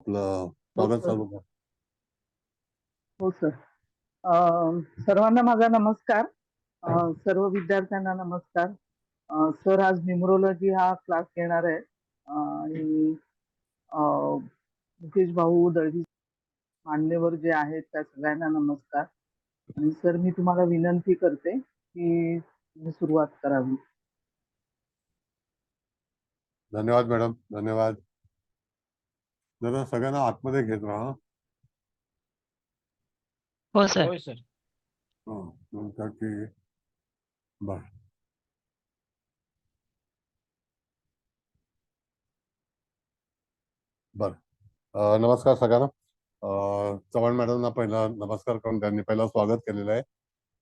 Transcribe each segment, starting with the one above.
आपलं हो स्वागत सर. चालू कर. हो सर. सर्वांना माझा नमस्कार. सर्व विद्यार्थ्यांना नमस्कार. सर आज न्यूमरोलॉजी हा क्लास घेणार आहे. आणि अ, मुकेश भाऊ दळवी मान्यवर जे आहेत त्या सगळ्यांना नमस्कार. आणि सर मी तुम्हाला विनंती करते की तुम्ही सुरुवात करावी. धन्यवाद मॅडम, धन्यवाद. जरा सगळ्यांना आतमध्ये घेत राहा. हो सर. होय सर. म्हणतात की बर बर नमस्कार सगळ्यांना. चव्हाण मॅडमना पहिला नमस्कार करून त्यांनी पहिला स्वागत केलेलं आहे.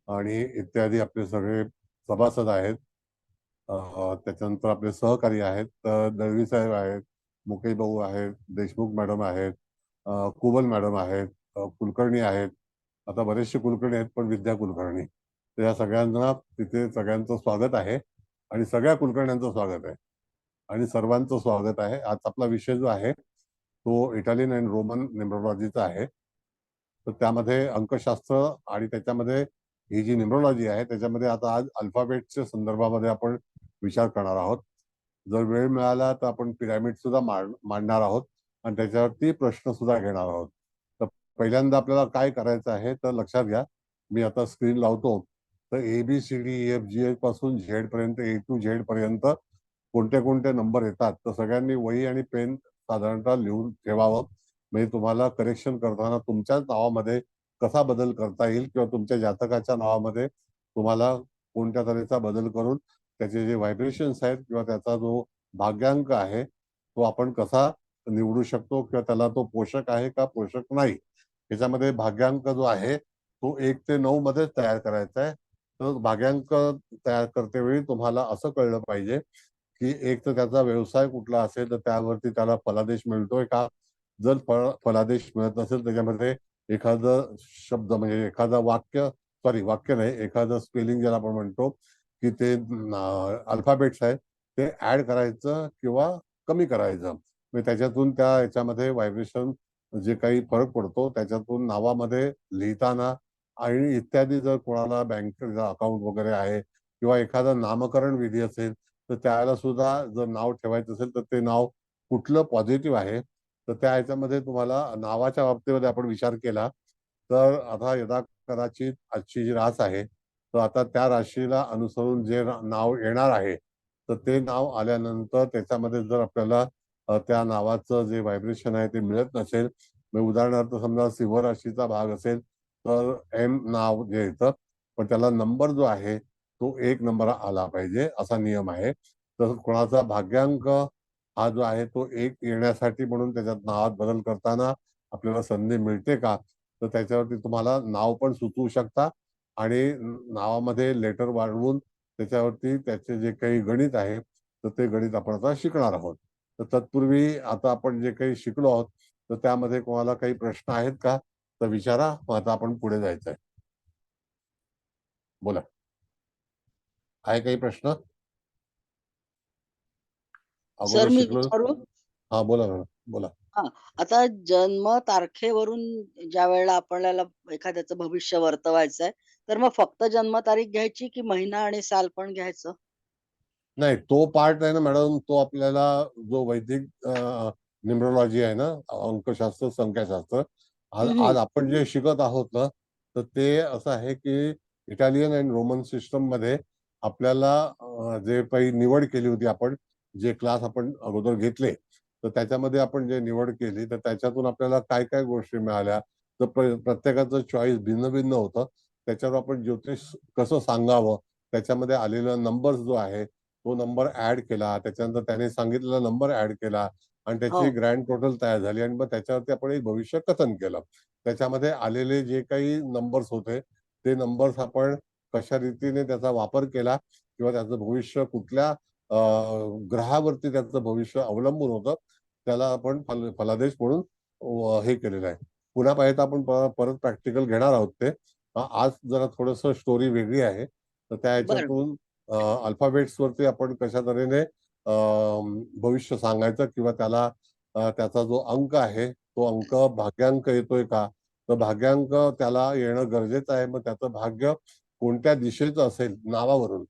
आणि इत्यादी आपले सगळे सभासद आहेत. त्याच्यानंतर आपले सहकारी आहेत. दळवी साहेब आहेत, मुकेश भाऊ आहेत, देशमुख मॅडम आहेत, कुबल मॅडम आहेत, कुलकर्णी आहेत. आता बरेचसे कुलकर्णी आहेत, पण विद्या कुलकर्णी. तर या सगळ्यांना तिथे सगळ्यांचं स्वागत आहे आणि सगळ्या कुलकर्ण्यांचं स्वागत आहे आणि सर्वांचं स्वागत आहे. आज आपला विषय जो आहे तो इटालियन अँड रोमन न्यूमरोलॉजीचा आहे. तर त्यामध्ये अंकशास्त्र आणि त्याच्यामध्ये ही जी न्यूमरोलॉजी आहे त्याच्यामध्ये आता आज अल्फाबेटच्या संदर्भामध्ये आपण विचार करणार आहोत. जर वेळ मिळाला तर आपण पिरॅमिड सुद्धा मांडणार आहोत आणि त्याच्यावरती प्रश्न सुद्धा घेणार आहोत. तर पहिल्यांदा आपल्याला काय करायचं आहे तर लक्षात घ्या. मी आता स्क्रीन लावतो. तर ABCDEFG पासून झेड पर्यंत, A to Z पर्यंत कोणते कोणते नंबर येतात तर सगळ्यांनी वही आणि पेन साधारणतः लिहून ठेवावं. म्हणजे तुम्हाला करेक्शन करताना तुमच्याच नावामध्ये कसा बदल करता येईल किंवा तुमच्या जातकाच्या नावामध्ये तुम्हाला कोणत्या तऱ्हेचा बदल करून त्याचे जे व्हायब्रेशन्स आहेत किंवा त्याचा जो भाग्यांक आहे तो आपण कसा निवडू शकतो किंवा त्याला तो पोषक आहे का पोषक नाही. त्याच्यामध्ये भाग्यांक जो आहे तो 1 ते 9 मध्ये तयार करायचा आहे. तर भाग्यांक तयार करतेवेळी तुम्हाला असं कळलं पाहिजे की एक तर त्याचा व्यवसाय कुठला असेल तर त्यावरती त्याला फलादेश मिळतोय का. जर फलादेश मिळत नसेल त्याच्यामध्ये एखादं शब्द म्हणजे एखादं वाक्य, सॉरी वाक्य नाही, एखादं स्पेलिंग ज्याला आपण म्हणतो की ते अल्फाबेट्स आहेत ते ऍड करायचं किंवा कमी करायचं. म्हणजे त्याच्यातून त्या याच्यामध्ये व्हायब्रेशन जे काही फरक पडतो त्याच्यातून नावामध्ये लिहिताना आणि इत्यादी जर कोणाला बँकेचं अकाउंट वगैरे आहे किंवा एखादा नामकरण विधी असेल तर त्याला सुद्धा जर नाव ठेवायचं असेल तर ते नाव कुठलं पॉझिटिव्ह आहे. तर त्या ह्याच्यामध्ये तुम्हाला नावाच्या बाबतीमध्ये आपण विचार केला तर आता यदा कदाचित आजची जी रास आहे तर आता त्या राशीला अनुसरून जे नाव येणार आहे तर ते नाव आल्यानंतर त्याच्यामध्ये जर आपल्याला त्या नावाचं जे व्हायब्रेशन आहे ते मिळत नसेल, म्हणजे उदाहरणार्थ समजा सिंह राशीचा भाग असेल तर M नाव जे येतं पण त्याला नंबर जो आहे तो 1 नंबर आला पाहिजे असा नियम आहे. तर कोणाचा भाग्यांक हा जो आहे तो 1 येण्यासाठी म्हणून त्याच्यात नावात बदल करताना आपल्याला संधी मिळते का तर त्याच्यावरती तुम्हाला नाव पण सुचवू शकता आणि नावामध्ये लेटर वाढवून त्याच्यावरती त्याचे जे काही गणित आहे तर ते गणित आपण आता शिकणार आहोत. तर तत्पूर्वी आता आपण जे काही शिकलो आहोत तर त्यामध्ये कोणाला काही प्रश्न आहेत का तर विचारा. मग आता आपण पुढे जायचं आहे. बोला, आहे काही प्रश्न सर अगोदर मी शिकलो? विचारू? हा बोला मॅडम, बोला. आता जन्म तारखेवरून ज्या वेळेला आपल्याला एखाद्याचं भविष्य वर्तवायचंय, तर मग फक्त जन्म तारीख घ्यायची की महिना आणि साल पण घ्यायचं? नाही, तो पार्ट आहे ना मॅडम, तो आपल्याला जो वैदिक न्यूमरोलॉजी आहे ना, अंकशास्त्र, संख्याशास्त्र, आज हं, आज हं. आपण जे शिकत आहोत ना तर ते असं आहे की इटालियन अँड रोमन सिस्टम मध्ये आपल्याला जे काही निवड केली होती आपण, जे क्लास आपण अगोदर घेतले तर त्याच्यामध्ये आपण जे निवड केली तर त्याच्यातून आपल्याला काय काय गोष्टी मिळाल्या तर प्रत्येकाचं चॉईस भिन्न भिन्न होतं. त्याच्यावर आपण ज्योतिष कसं सांगावं त्याच्यामध्ये आलेला नंबर जो आहे तो नंबर ऍड केला, त्याच्यानंतर त्याने सांगितलेला नंबर ऍड केला आणि त्याची हो. ग्रँड टोटल तयार झाली आणि मग त्याच्यावरती आपण एक भविष्य कथन केलं. त्याच्यामध्ये आलेले जे काही नंबर्स होते ते नंबर्स आपण कशा रीतीने त्याचा वापर केला किंवा त्याचं भविष्य कुठल्या ग्रहावरती त्याचं भविष्य अवलंबून होतं त्याला आपण फलादेश म्हणून हे केलेलं आहे. पुन्हा पाहिजे आपण परत प्रॅक्टिकल घेणार आहोत ते. आज जरा थोडस स्टोरी वेगळी आहे तर त्या बरं. ह्याच्यातून अल्फाबेट्स वरती आपण कशा तऱ्हेने भविष्य सांगायचं किंवा त्याला त्याचा जो अंक आहे तो अंक भाग्यांक येतोय का, तर भाग्यांक त्याला येणं गरजेचं आहे. मग त्याचं भाग्य कोणत्या दिशेचं असेल नावावरून,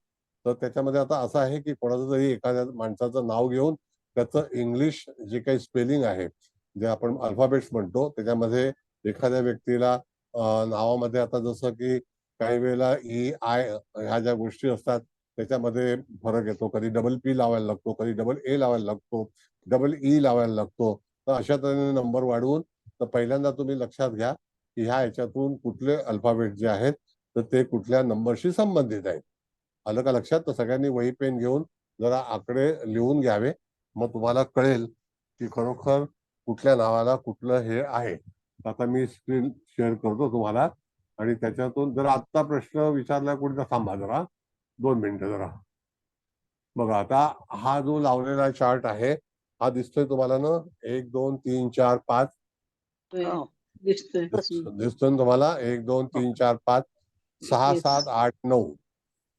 तर त्याच्यामध्ये आता असं आहे की कोणाचं तरी एखाद्या माणसाचं नाव घेऊन त्याचं इंग्लिश जे काही स्पेलिंग आहे, जे आपण अल्फाबेट्स म्हणतो, त्याच्यामध्ये एखाद्या व्यक्तीला नावामध्ये आता जसं की काही वेळेला ई आय ह्या ज्या गोष्टी असतात त्याच्यामध्ये फरक येतो. कधी डबल पी लावायला लागतो, कधी डबल ए लावायला लागतो, डबल ई लावायला लागतो. तर अशा तऱ्हेने नंबर वाढवून, तर पहिल्यांदा तुम्ही लक्षात घ्या की ह्या ह्याच्यातून कुठले अल्फाबेट जे आहेत तर ते कुठल्या नंबरशी संबंधित आहेत. आलं का लक्षात? तर सगळ्यांनी वही पेन घेऊन जरा आकडे लिहून घ्यावे. मग तुम्हाला कळेल की खरोखर कुठल्या नावाला कुठलं हे आहे. आता मी स्क्रीन शेअर करतो तुम्हाला आणि त्याच्यातून जर आत्ता प्रश्न विचारला कोणता, थांबा जरा 2 मिनिटं जरा. बघा आता हा जो लावलेला चार्ट आहे हा दिसतोय तुम्हाला ना? 1 2 3 4 5 हो. दिसतोय. दिसतोय ना तुम्हाला? 1 2 3 4 5 6 Yes. 7 8 9.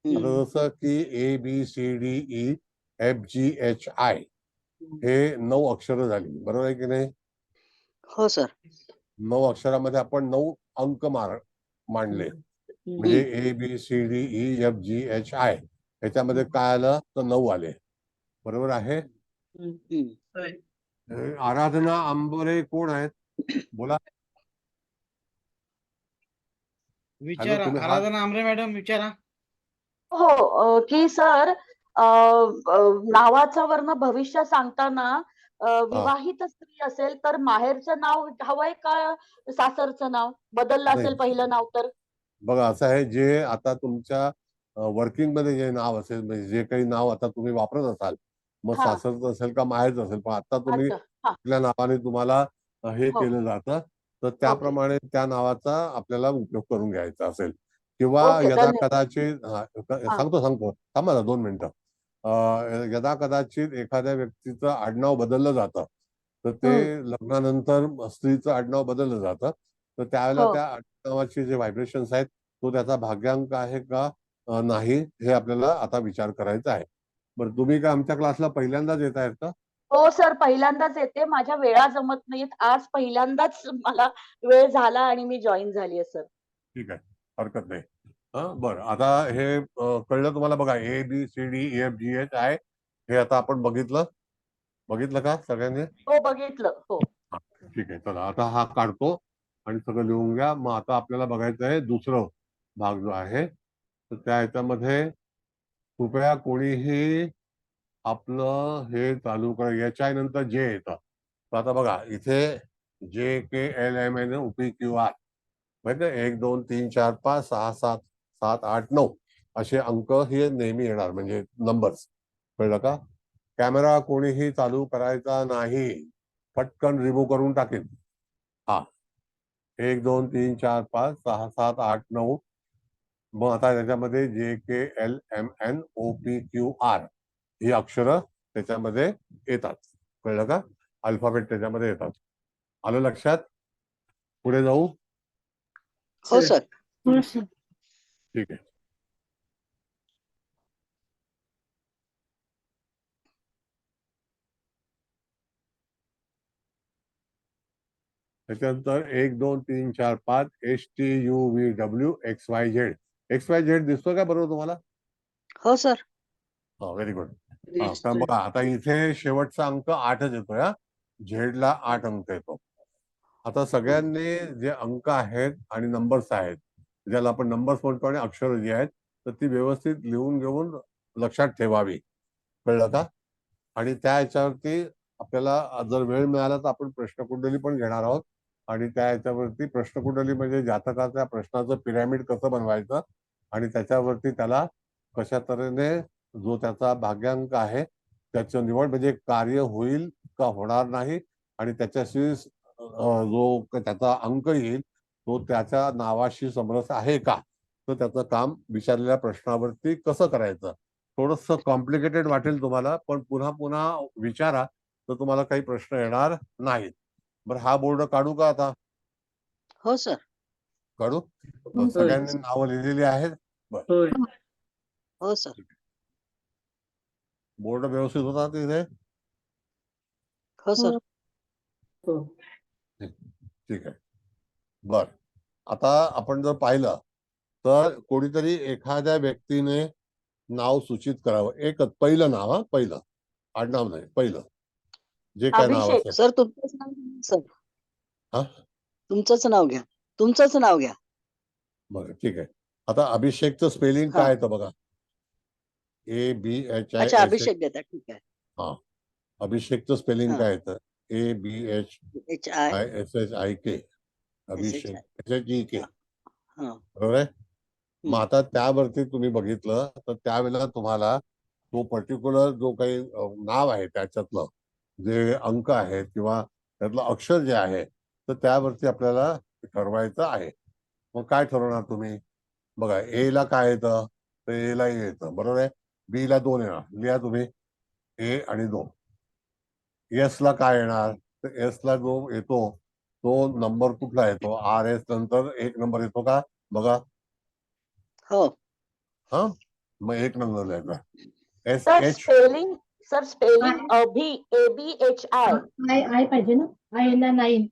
आता हम्म. जसं की A B C D E F G H I हे 9 अक्षरं झाली, बरोबर आहे की नाही? हो सर. 9 अक्षरामध्ये आपण 9 अंक मांडले. म्हणजे A B C D E F G H I ह्याच्यामध्ये काय आलं तर 9 आले, बरोबर आहे? आराधना आंबरे कोण आहेत? बोला. विचारा तुम्ही आराधना आमरे मॅडम विचारा. हो की सर नावाचा वर्ण भविष्य सांगताना विवाहित स्त्री असेल तर माहेरचं नाव हवंय का सासरचं नाव बदललं नाही. असेल पहिलं नाव तर? बघा असं आहे, जे आता तुमच्या वर्किंग मध्ये जे नाव असेल, म्हणजे जे काही नाव आता तुम्ही वापरत असाल, मग हा. सासरचं असेल का माहेरचं असेल, पण आता तुम्ही अच्छा. हा. कुठल्या नावाने तुम्हाला हे हो. केलं जातं तर त्याप्रमाणे त्या नावाचा आपल्याला उपयोग करून घ्यायचा असेल किंवा ओके, यदा धन्यवाद. कदाचित हा. सांगतो थांबा ना 2 मिनिटं. यदा कदाचित एखाद्या व्यक्तीचं आडनाव बदललं जातं तर ते लग्नानंतर स्त्रीचं आडनाव बदललं जातं, तर त्यावेळेला हो. त्या आडनावाचे जे व्हायब्रेशन्स आहेत तो त्याचा भाग्यांक आहे का नाही हे आपल्याला आता विचार करायचा आहे. बरं, तुम्ही काय आमच्या क्लासला पहिल्यांदाच येत आहेत का? हो सर, पहिल्यांदाच येते. माझ्या वेळा जमत नाहीत. आज पहिल्यांदाच मला वेळ झाला आणि मी जॉईन झालीये सर. ठीक आहे, हरकत नाही. बरं, आता हे कळलं तुम्हाला? बघा A B C D E F G H I हे आता आपण बघितलं का सगळ्यांनी? हो, बघितलं. हो. ठीक आहे, चला आता हा काढतो आणि सगळं लिहून घ्या. मग आता आपल्याला बघायचं आहे दुसरं भाग जो आहे, तर त्या ह्याच्यामध्ये कृपया कोणीही आपलं हे चालू करा. याच्या नंतर जे येतं, तर आता बघा इथे जे K L M N O P Q R म्हणजे 1 2 3 4 5 6 7 7 8 9 असे अंक हे नेहमी येणार, म्हणजे नंबर्स. कळलं का? कॅमेरा कोणीही चालू करायचा नाही, पटकन रिमूव्ह करून टाकेल. हा, 1 2 3 4 5 6 7 8 9. मग आता त्याच्यामध्ये जे K L M N O P Q R ही अक्षरं त्याच्यामध्ये येतात. कळलं का? अल्फाबेट त्याच्यामध्ये येतात. आलं लक्षात? पुढे जाऊ? हो सर. ठीक आहे. त्याच्यानंतर 1 2 3 4 5 H T U V W x Y Z. X Y Z दिसतो का बरोबर तुम्हाला? हो सर. Very good. तर बघा आता इथे शेवटचा अंक 8च येतोय. झेडला 8 अंक येतो. आता सगळ्यांनी जे अंक आहेत आणि नंबर्स आहेत, ज्याला आपण नंबर्स म्हणतो, आणि अक्षरं जी आहेत तर ती व्यवस्थित लिहून घेऊन लक्षात ठेवावी. कळलं का? आणि त्या ह्याच्यावरती आपल्याला जर वेळ मिळाला तर आपण प्रश्नकुंडली पण घेणार आहोत. आणि त्या ह्याच्यावरती प्रश्नकुंडली म्हणजे जातकाच्या प्रश्नाचं पिरॅमिड कसं बनवायचं आणि त्याच्यावरती त्याला कशा तऱ्हेने जो त्याचा भाग्यांक आहे त्याचं निवड, म्हणजे कार्य होईल का होणार नाही, आणि त्याच्याशी जो त्याचा अंक येईल तो त्याच्या नावाशी समरस आहे का, तर त्याचं काम विचारलेल्या प्रश्नावरती कसं करायचं. थोडस कॉम्प्लिकेटेड वाटेल तुम्हाला, पण पुन्हा पुन्हा विचारा तर तुम्हाला काही प्रश्न येणार नाहीत. बरं, हा बोर्ड काढू का आता? हो सर. काढू? सगळ्यांनी नावं लिहिलेली आहेत? बरं, हो सर. बोर्ड व्यवस्थित होता तिथे? हो सर. हो. ठीक आहे. बर, आता आपण जर पाहिलं तर कोणीतरी एखाद्या व्यक्तीने नाव सूचित करावं. एकच पहिलं नाव, हा पहिलं आडनाव नाही, पहिलं जे काय नाव अभिषेक. असेल. सर तुमचंच नाव घ्या सर. हा तुमचंच नाव घ्या. तुमचंच नाव घ्या. बरं, ठीक आहे. आता अभिषेकचं स्पेलिंग हा. काय येतं बघा. ABHISH. अच्छा, अभिषेक देता. ठीक आहे. हा, अभिषेकचं स्पेलिंग हा. काय येतं? HI ABHISHIK. अभिषेक SHEK. हा. बरोबर आहे. मग आता त्यावरती तुम्ही बघितलं तर त्यावेळेला तुम्हाला तो पर्टिक्युलर जो काही नाव आहे त्याच्यातलं जे अंक आहेत किंवा त्यातलं अक्षर जे आहे तर त्यावरती आपल्याला ठरवायचं आहे. मग काय ठरवणार तुम्ही? बघा, ए ला काय येतं? तर ए ला येतं, बरोबर आहे. बी ला 2 येणार, लिहा तुम्ही ए आणि 2. एस ला काय येणार? तर एस ला जो येतो तो नंबर कुठला येतो? RS नंतर 1 नंबर येतो का? बघा. हो. हा, मग 1 नंबर लिहायचा. Sir SH. Spelling ABHI. I पाहिजे ना, आय ला 9.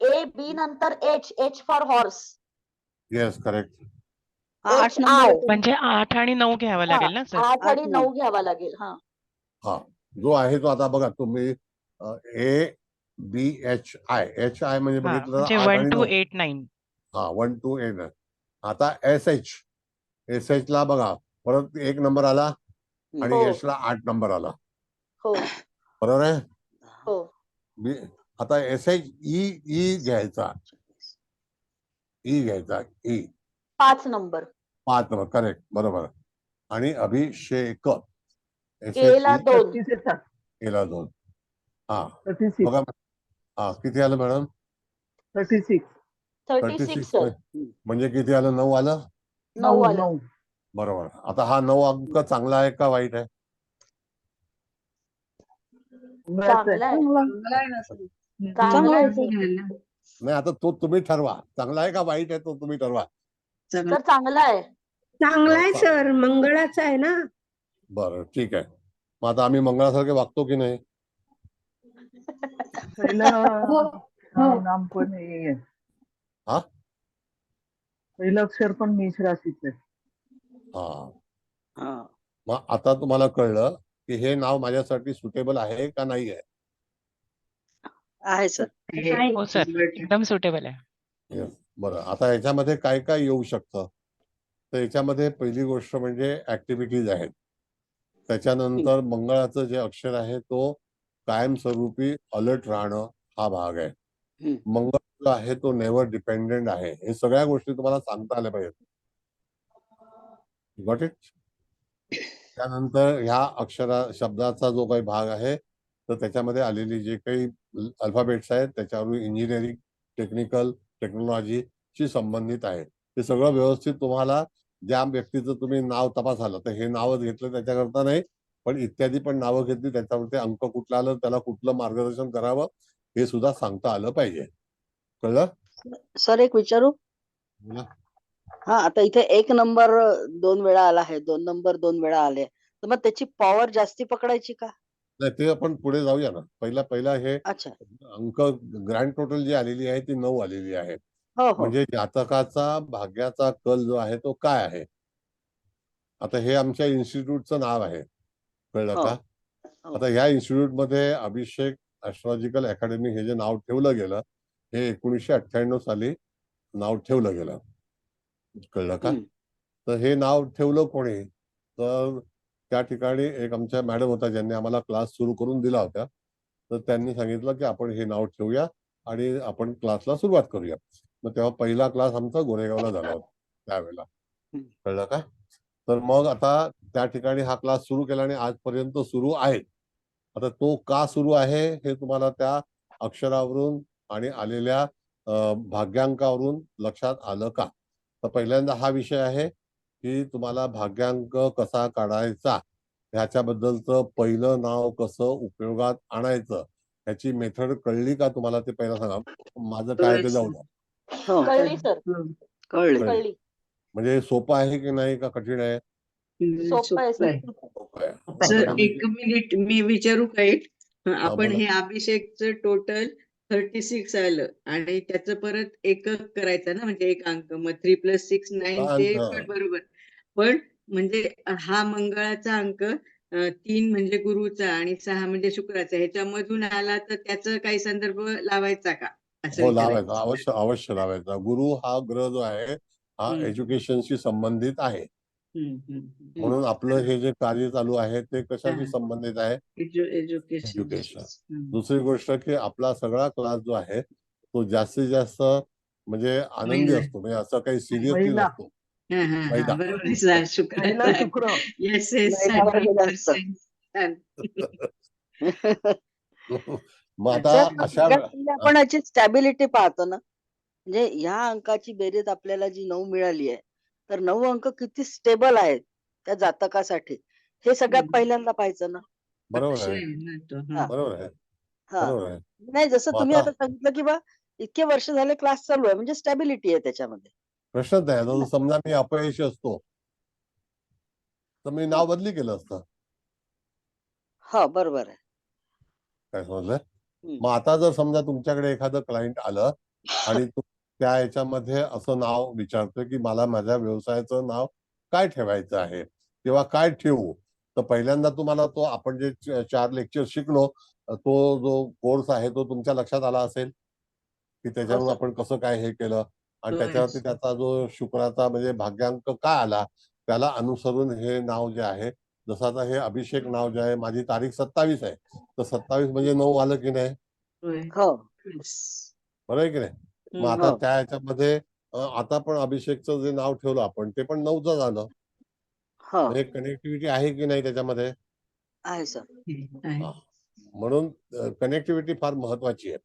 AB नंतर H for horse. Yes, correct. हा, 8 HI. नंबर येतो. म्हणजे 8 आणि 9 घ्यावं लागेल ना सर? 8 आणि 8, 9 घ्यावा लागेल. हा. हा, जो आहे तो आता बघा तुम्ही ABHI. HI म्हणजे हा, बघितलं म्हणजे 8 1 आणि 9. to 8 9. हा, 1 to 8. आता SH ला बघा परत 1 नंबर आला आणि हो. एच ला 8 नंबर आला, हो. बरोबर आहे. हो. आता SH ई घ्यायचा. ई घ्यायचा, ई 5 नंबर. 5 नंबर, करेक्ट, बरोबर. आणि अभिषेक A ला 2. 36 येतात. एला 2. हा, 36. बघा. हा, किती आलं मॅडम? 36. 36 सर. म्हणजे किती आलं? 9 आलं, 9 आलं. 9. बरोबर. आता हा 9 अंक चांगला आहे का वाईट आहे? चांगला आहे. चांगला आहे सर. नाही, आता तो तुम्ही ठरवा. चांगला आहे का वाईट आहे तो तुम्ही ठरवा. सर चांगला आहे. चांगला आहे सर, मंगळाचा आहे ना. बरं, ठीक आहे. मग आता आम्ही मंगळासारखे वागतो की नाही? पहिलं नाम पण हे आहे. हा, पहिलं अक्षर पण मेष राशीचं आहे. हा. हा. मग आता तुम्हाला कळलं की हे नाव माझ्यासाठी सुटेबल आहे का नाही आहे? आहे सर. हो सर, एकदम सुटेबल आहे. Yes. बरं, आता याच्यामध्ये काय काय येऊ शकतं? तर याच्यामध्ये पहिली गोष्ट म्हणजे ऍक्टिव्हिटीज आहेत. त्याच्यानंतर मंगळाचं जे अक्षर आहे तो कायमस्वरूपी अलर्ट राहणं हा भाग आहे. मंगळ जो आहे तो नेव्हर डिपेंडेंट आहे. हे सगळ्या गोष्टी तुम्हाला सांगता आल्या पाहिजेत. Got it? त्यानंतर ह्या शब्दाचा जो काही भाग आहे तर त्याच्यामध्ये आलेली जे काही अल्फाबेट्स आहेत त्याच्यावर इंजिनिअरिंग, टेक्निकल, टेक्नॉलॉजीशी संबंधित आहे. ते सगळं व्यवस्थित तुम्हाला ज्या व्यक्तीचं तुम्ही नाव तपासाल तर हे नावच घेतलं त्याच्याकरता नाही, पण इत्यादी पण नावं घेतली त्याच्यावरती अंक कुठला आलं, त्याला कुठलं मार्गदर्शन करावं हे सुद्धा सांगता आलं पाहिजे. कळलं? सर एक विचारू? बोला. हा, आता इथे 1 नंबर 2 वेळा आला आहे, 2 नंबर 2 वेळा आले, तर मग त्याची पॉवर जास्ती पकडायची का? नाही, ते आपण पुढे जाऊया ना. पहिला हे अच्छा. अंक ग्रँड टोटल जी आलेली आहे ती 9 आलेली आहे. हो हो. म्हणजे जातकाचा भाग्याचा कल जो आहे तो काय आहे? आता हे आमच्या इन्स्टिट्यूटचं नाव आहे, कळलं हो. का? हो. आता ह्या इन्स्टिट्यूटमध्ये अभिषेक ॲस्ट्रॉलॉजिकल अकॅडमी हे जे नाव ठेवलं गेलं हे 1998 साली नाव ठेवलं गेलं, कळलं का? तर हे नाव ठेवलं कोणी? तर त्या ठिकाणी एक आमच्या मॅडम होत्या ज्यांनी आम्हाला क्लास सुरू करून दिला होता. तर त्यांनी सांगितलं की आपण हे नाव ठेवूया आणि आपण क्लासला सुरुवात करूया. मग तेव्हा पहिला क्लास आमचा गोरेगावला झाला होता त्यावेळेला, कळलं का? तर मग आता त्या ठिकाणी हा क्लास सुरू केला आणि आजपर्यंत सुरू आहे. आता तो का सुरू आहे हे तुम्हाला त्या अक्षरावरून आणि आलेल्या भाग्यांकावरून लक्षात आलं का? तर पहिल्यांदा हा विषय आहे की तुम्हाला भाग्यांक कसा काढायचा ह्याच्याबद्दलचं पहिलं नाव कसं उपयोगात आणायचं ह्याची मेथड कळली का तुम्हाला? ते पहिलं सांगा. माझं काय ते जाऊ द्या. हो, कळली सर. कळले. कळली. म्हणजे सोपं आहे की नाही का कठीण आहे? सोपं आहे सर. सोपं आहे. सर एक मिनिट मी विचारू का एक? आपण बोला. हे अभिषेकचं टोटल 36 आलं आणि त्याचं परत एकक करायचं ना, म्हणजे एक अंक, मग 3 + 6 9 ते हा. पण बरोबर. पण म्हणजे हा मंगळाचा अंक 3 म्हणजे गुरुचा आणि 6 म्हणजे शुक्राचा, ह्याच्यामधून आला तर त्याचा काही संदर्भ लावायचा का, असं हो, विचारायचं. लावायचा, अवश्य लावायचा. गुरु हा ग्रह जो आहे हा हम्म. एज्युकेशनशी संबंधित आहे. म्हणून आपलं हे जे कार्य चालू आहे ते कशाशी हा. संबंधित आहे? एज्युकेशन. एज्युकेशन. दुसरी गोष्ट की आपला सगळा क्लास जो आहे तो जास्तीत जास्त म्हणजे आनंदी महिला. असतो, म्हणजे असं काही सिरियसली महिला. नसतो. महिला. बरोबर आहे, महिला शुक्राचा. शुक्र येस महिला वर्ग जास्त. मग आता सर, अशा सगळ्यात पहिले आपण याची स्टॅबिलिटी पाहतो ना, म्हणजे ह्या अंकाची बेरीज आपल्याला जी 9 मिळाली आहे, तर 9 अंक किती स्टेबल आहेत त्या जातकासाठी, हे सगळ्यात पहिल्यांदा पाहायचं ना. बरोबर आहे, हा. बरोबर आहे, हा. बरोबर आहे. नाही, जसं मग तुम्ही आता आता सांगितलं की बा इतके वर्ष झाले क्लास चालू आहे, म्हणजे स्टॅबिलिटी आहे त्याच्यामध्ये. प्रश्नच नाही. आता जर समजा मी अपयशी असतो तर मी नाव बदली केलं असतं. हा, बरोबर आहे. काय समजलं? हम्म. मग आता जर समजा तुमच्याकडे एखादं क्लायंट आलं आणि त्या याच्यामध्ये असं नाव विचारतोय की मला माझ्या व्यवसायाचं नाव काय ठेवायचं आहे किंवा काय ठेवू, तर पहिल्यांदा तुम्हाला तो आपण जे 4 लेक्चर शिकलो तो जो कोर्स आहे तो तुमच्या लक्षात आला असेल की त्याच्यावरून सर. आपण कसं काय हे केलं आणि होय. त्याच्यावरती त्याचा जो शुक्राचा म्हणजे भाग्यांक काय आला त्याला अनुसरून हे नाव जे आहे, जसं आता हे अभिषेक नाव जे आहे, माझी तारीख 27 आहे, तर 27 म्हणजे 9 आलं की नाही? हो. बरोबर आहे की नाही? मग आता हो. त्या ह्याच्यामध्ये आता पण अभिषेकचं जे नाव ठेवलं आपण ते पण 9च झालं. हो. म्हणजे कनेक्टिव्हिटी आहे की नाही त्याच्यामध्ये? आहे सर. हा. म्हणून कनेक्टिव्हिटी फार महत्वाची आहे.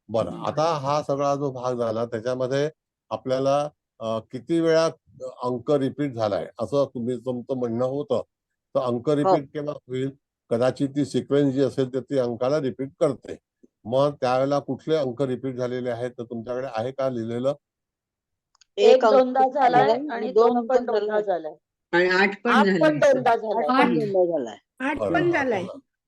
बरं, आता हा सगळा जो भाग झाला त्याच्यामध्ये आपल्याला किती वेळा अंक रिपीट झालाय असं तुमचं म्हणणं होतं, तर अंक हो. रिपीट केव्हा होईल? कदाचित ती सिक्वेन्स जी असेल तर ती अंकाला रिपीट करते. मग त्यावेळेला कुठले अंक रिपीट झालेले आहेत तर तुमच्याकडे आहे का लिहिलेलं? एक अंक दोनदा झालाय झालाय आणि 2 दोन अंक पण दोनदा झालाय. झालाय. आणि 8 पण 8 झाले. पण दोनदा 8 झालाय. पण दोनदा झालाय. 8 बरं, पण आता झालाय.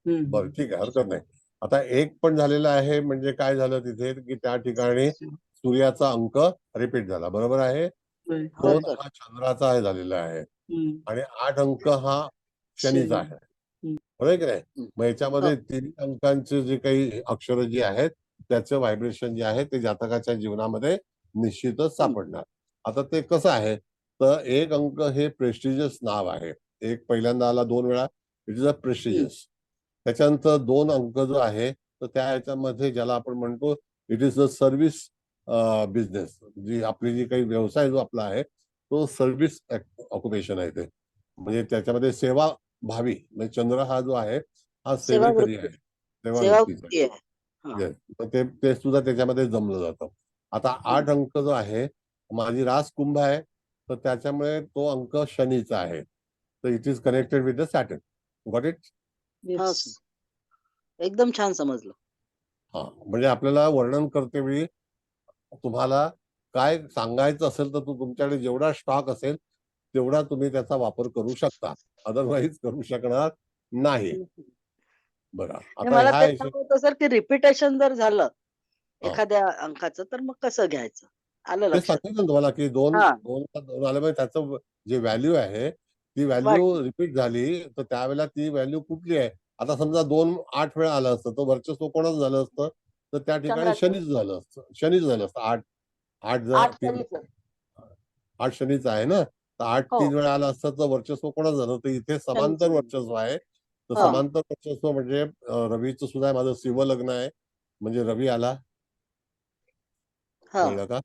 बरं, ठीक आहे, हरकत नाही. आता 1 पण झालेला आहे म्हणजे काय झालं तिथे की त्या ठिकाणी सूर्याचा अंक रिपीट झाला, बरोबर आहे. हो 2 सर. हा चंद्राचा हे झालेला आहे आणि 8 अंक हा शनीचा आहे, बरोबर आहे की नाही? मग याच्यामध्ये 3 अंकांचे जे काही अक्षरं जी आहेत त्याचं व्हायब्रेशन जे आहे ते जातकाच्या जीवनामध्ये निश्चितच सापडणार. आता ते कसं आहे, तर 1 अंक हे प्रेस्टिजियस नाव आहे. 1 पहिल्यांदा आला 2 वेळा, इट इज अ प्रेस्टिजियस. त्याच्यानंतर 2 अंक जो आहे तर त्या ह्याच्यामध्ये ज्याला आपण म्हणतो it is a service business, जी आपली जी काही व्यवसाय जो आपला आहे तो सर्व्हिस ऑक्युपेशन आहे. ते म्हणजे त्याच्यामध्ये सेवा भावी, म्हणजे चंद्र हा जो आहे हा सेवेकरी आहे, सेवावृत्तीचा सेवावृत्ती आहे. हा. आहे. ते ते सुद्धा त्याच्यामध्ये जमलं जातं. आता 8 अंक जो आहे, माझी रास कुंभ आहे तर त्याच्यामुळे तो अंक शनीचा आहे, तर it is connected with the Saturn. Got it? हा सर. एकदम छान समजलं. हा, म्हणजे आपल्याला वर्णन करतेवेळी तुम्हाला काय सांगायचं असेल तर तुमच्याकडे जेवढा स्टॉक असेल तेवढा तुम्ही त्याचा वापर करू शकता, अदरवाईज करू शकणार नाही. बरं, नाही, आता मला ह्या ते सांगत होतं सर की रिपिटेशन जर झालं हा. एखाद्या अंकाचं तर मग कसं घ्यायचं, आलं ते लक्षात. सांगितलं ना तुम्हाला की 2 हा. 2 आल्यामुळे त्याचं जे व्हॅल्यू आहे ती व्हॅल्यू वाढली. रिपीट झाली, तर त्यावेळेला ती व्हॅल्यू कुठली आहे? आता समजा 2 8 वेळा आलं असतं तर वर्चस्व कोणाचं झालं असतं? तर त्या ठिकाणी चंद्राचं. शनीच झालं असतं, शनीच झालं असतं. 8 जर 8 3 शनीचं. 8 शनीचं आहे ना, तर 8 हो. 3 वेळा आलं असतं तर वर्चस्व कोणाचं झालं? तर इथे समांतर शनीचं. वर्चस्व आहे. तर हा. समांतर वर्चस्व म्हणजे रवीचं सुद्धा आहे, माझं शिव लग्न आहे म्हणजे रवी आला, हा. कळलं का?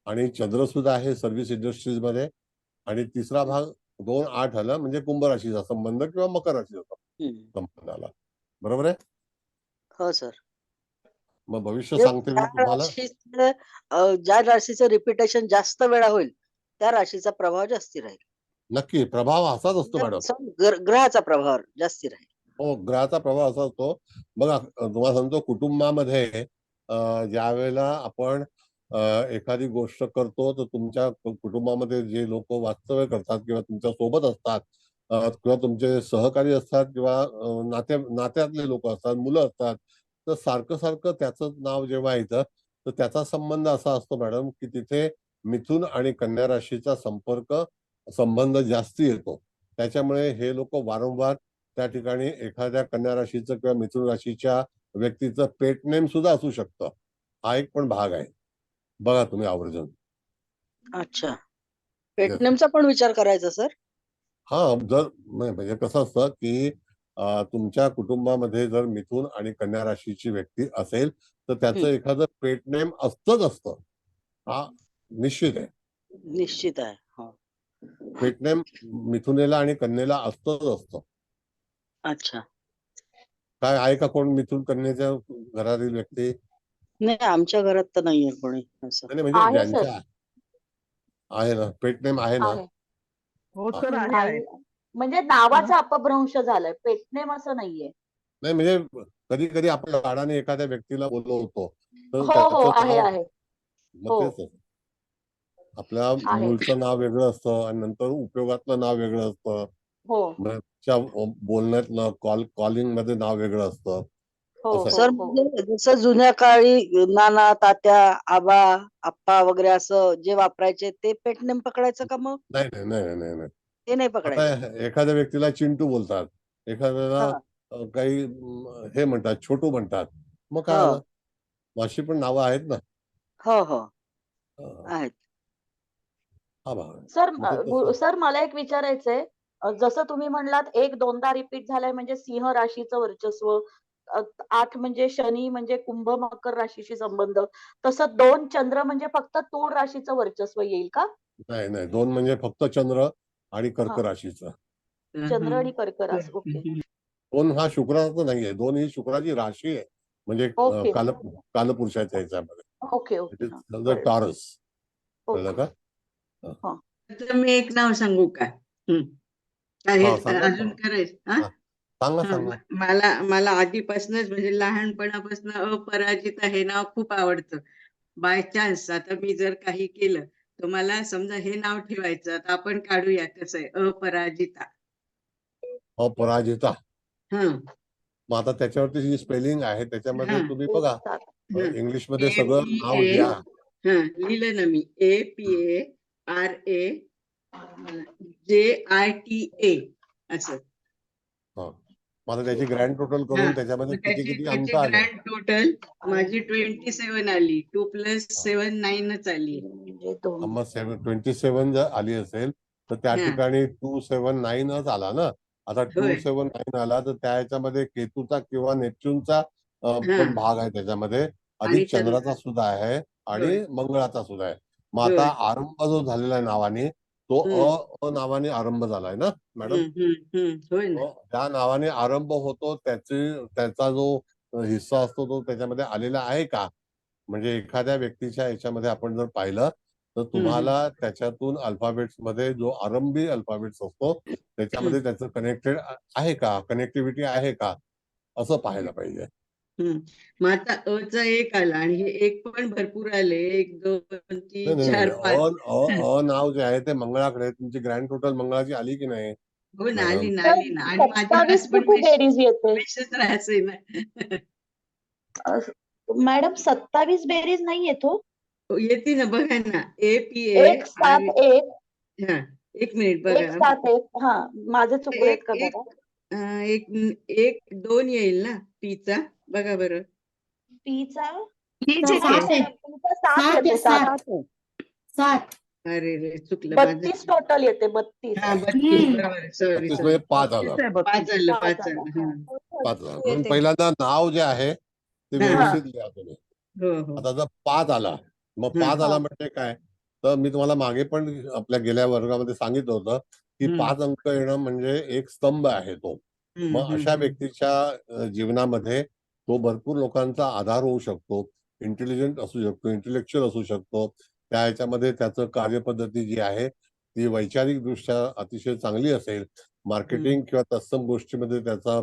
आणि चंद्र सुद्धा आहे सर्व्हिस इंडस्ट्रीज मध्ये. आणि तिसरा भाग 2 8 आला म्हणजे कुंभ राशीचा संबंध किंवा मकर राशीचा संबंध आला, बरोबर आहे. हो सर. मग भविष्य सांगते मी तुम्हाला. ज्या राशीचं रिपिटेशन जास्त वेळा होईल त्या राशीचा प्रभाव जास्ती राहील. नक्की प्रभाव असाच असतो मॅडम. ग्रहाचा प्रभाव जास्ती राहील. हो, ग्रहाचा प्रभाव असा असतो. बघा, तुम्हाला सांगतो कुटुंबामध्ये ज्या वेळेला आपण एखादी गोष्ट करतो तर तुमच्या कुटुंबामध्ये जे लोक वास्तव्य करतात किंवा तुमच्या सोबत असतात किंवा तुमचे सहकारी असतात किंवा नात्यातले लोक असतात, मुलं असतात, तर सारखं सारखं त्याचं नाव जेव्हा येतं तर त्याचा संबंध असा असतो मॅडम की तिथे मिथुन आणि कन्या राशीचा संबंध जास्ती येतो. त्याच्यामुळे हे लोक वारंवार त्या ठिकाणी एखाद्या कन्या राशीचं किंवा मिथुन राशीच्या व्यक्तीचं पेट नेम सुद्धा असू शकतं. हा एक पण भाग आहे. बघा तुम्ही आवर्जून. अच्छा. पेटनेमचा पण विचार करायचा सर? हा, जर म्हणजे कसं असतं की तुमच्या कुटुंबामध्ये जर मिथुन आणि कन्या राशीची व्यक्ती असेल तर त्याचं एखादं पेट नेम असतं. हा निश्चित आहे. निश्चित आहे. हो. पेट नेम मिथुनेला आणि कन्येला असतं. अच्छा. काय आहे का कोण मिथुन कन्येच्या घरातील व्यक्ती? नाही, आमच्या घरात तर नाहीये कोणी असं. नाही म्हणजे आहे सर. ज्यांच्या आहे ना, पेट नेम आहे ना. आहे. हो सर, आहे नाही, म्हणजे नावाचा अपभ्रंश झालाय, पेटनेम असं नाहीये. नाही म्हणजे कधी कधी आपण लाडाने एखाद्या व्यक्तीला बोलवतो तर हो त्याचं आहे नाव, आहे. मग हो. तेच आहे. आपल्या आहे. मूळचं नाव वेगळं असतं आणि नंतर उपयोगातलं नाव वेगळं असतं. हो मग त्या बोलण्यातलं कॉलिंग मध्ये नाव वेगळं असतं. हो असं आहे. सर हो. म्हणजे जसं जुन्या काळी नाना, तात्या, आबा, आप्पा वगैरे असं जे वापरायचे ते पेटनेम पकडायचं का मग? नाही. ते नाही आता पकडायचं. एखाद्या व्यक्तीला चिंटू बोलतात, एखाद्याला हा. काही हे म्हणतात, छोटू म्हणतात. मग काय हो. आलं, अशी पण नावं आहेत ना. हो. अं, आहेत. हा भाग आहे. सर मग ते तसं. सर मला एक विचारायचंय, जसं तुम्ही म्हणलात एक दोनदा रिपीट झालाय म्हणजे सिंह राशीचं वर्चस्व, 8 म्हणजे शनी म्हणजे कुंभ मकर राशीशी संबंध, तसं 2 चंद्र म्हणजे फक्त तूळ राशीचं वर्चस्व येईल का? नाही 2 म्हणजे फक्त चंद्र आणि कर्क हा, राशीचं. चंद्र आणि कर्क रास. ओके 2 हा शुक्राचा नाहीये, 2 ही शुक्राची राशी आहे. म्हणजे ओके कालपुरुषाच्या ह्याच्यामध्ये ओके ओके. हा, समजा कळलं. टॉरस. कळलं ओके. का? हा. तर मी एक नाव सांगू का? आहे हा सांगा अजून करायचं हा? हा, सांगा हा, सांगा. मला आधीपासूनच म्हणजे लहानपणापासून अपराजिता हे नाव खूप आवडतं. बाय चान्स आता मी जर काही केलं तर मला समजा हे नाव ठेवायचं, आता आपण काढूया कसं आहे अपराजिता. अपराजिता. हा मग आता त्याच्यावरती जी स्पेलिंग आहे त्याच्यामध्ये हा तुम्ही एक बघा, साथ. इंग्लिश मध्ये ए सगळं पी नाव ए लिहा. हा लिहिलं ना मी, APARAJITA असं. हा, मग आता त्याची ग्रँड टोटल हा करून त्याच्यामध्ये मग किती त्याची किती त्याची अंक आले? ग्रँड टोटल माझी 27 आली. 2 + 7 9च आली. म्हणजे 2. मग 27 जर आली असेल तर त्या हा ठिकाणी 279च आला ना. आता होय 279 आला तर त्या ह्याच्यामध्ये केतूचा किंवा नेपच्यूनचा हा पण भाग आहे त्याच्यामध्ये, आणि अधिक चंद्र चंद्राचा सुद्धा आहे होय आणि मंगळाचा सुद्धा आहे. मग आता होय आरंभ जो झालेला आहे नावाने तो अ नावाने आरंभ झालाय ना मॅडम. होय ना. ज्या नावाने आरंभ होतो त्याचा जो हिस्सा असतो तो त्याच्यामध्ये आलेला आहे का? म्हणजे एखाद्या व्यक्तीच्या याच्यामध्ये आपण जर पाहिलं तर तुम्हाला त्याच्यातून अल्फाबेट्स मध्ये जो आरंभी अल्फाबेट्स असतो त्याच्यामध्ये त्याचं कनेक्टेड आहे का, कनेक्टिव्हिटी आहे का, असं पाहायला पाहिजे. मग आता चा एक आला आणि हे एक पण भरपूर आले. 1 2 3 4 5. नाव जे आहे ते मंगळाकडे आहे. तुमची ग्रँड टोटल मंगळाची आली की नाही हो ना, मॅडम? तर आली ना आणि माझे 27 हसबंड किती बेरीज येते? मेषच राहायचे ना. अ, मॅडम 27 बेरीज नाही येत हो. येते ना बघा ना, एक APAR. सात एक हा 1 मिनिट एक बघा. सात एक. हा, माझे चुकलेत एक का एक बघा. एक एक 2 येईल ना पीचा, बघा बरं. पीचा तिचा 7 आहे. पीचा 7 7 येते. आहे, 7 7. 7. अरे रे चुकलं माझं. 32 टोटल येते. 32. हा 32 बरोबर. सॉरी 32 म्हणजे 5 आलं. 5 आलं 5 5 आला. आलं. हा 5 आलं. म्हणून पहिल्यांदा नाव जे आहे ते हा. व्यवस्थित लिहा तुम्ही. हो आता जर 5 आला, मग 5 आला म्हणजे काय, तर मी तुम्हाला मागे पण आपल्या गेल्या वर्गामध्ये सांगितलं होतं की 5 अंक येणं म्हणजे एक स्तंभ आहे तो. मग अशा व्यक्तीच्या जीवनामध्ये तो भरपूर लोकांचा आधार होऊ शकतो, इंटेलिजंट असू शकतो, इंटेलेक्च्युअल असू शकतो. त्या ह्याच्यामध्ये त्याचं कार्यपद्धती जी आहे ती वैचारिक दृष्ट्या अतिशय चांगली असेल, मार्केटिंग किंवा तत्सम गोष्टीमध्ये त्याचा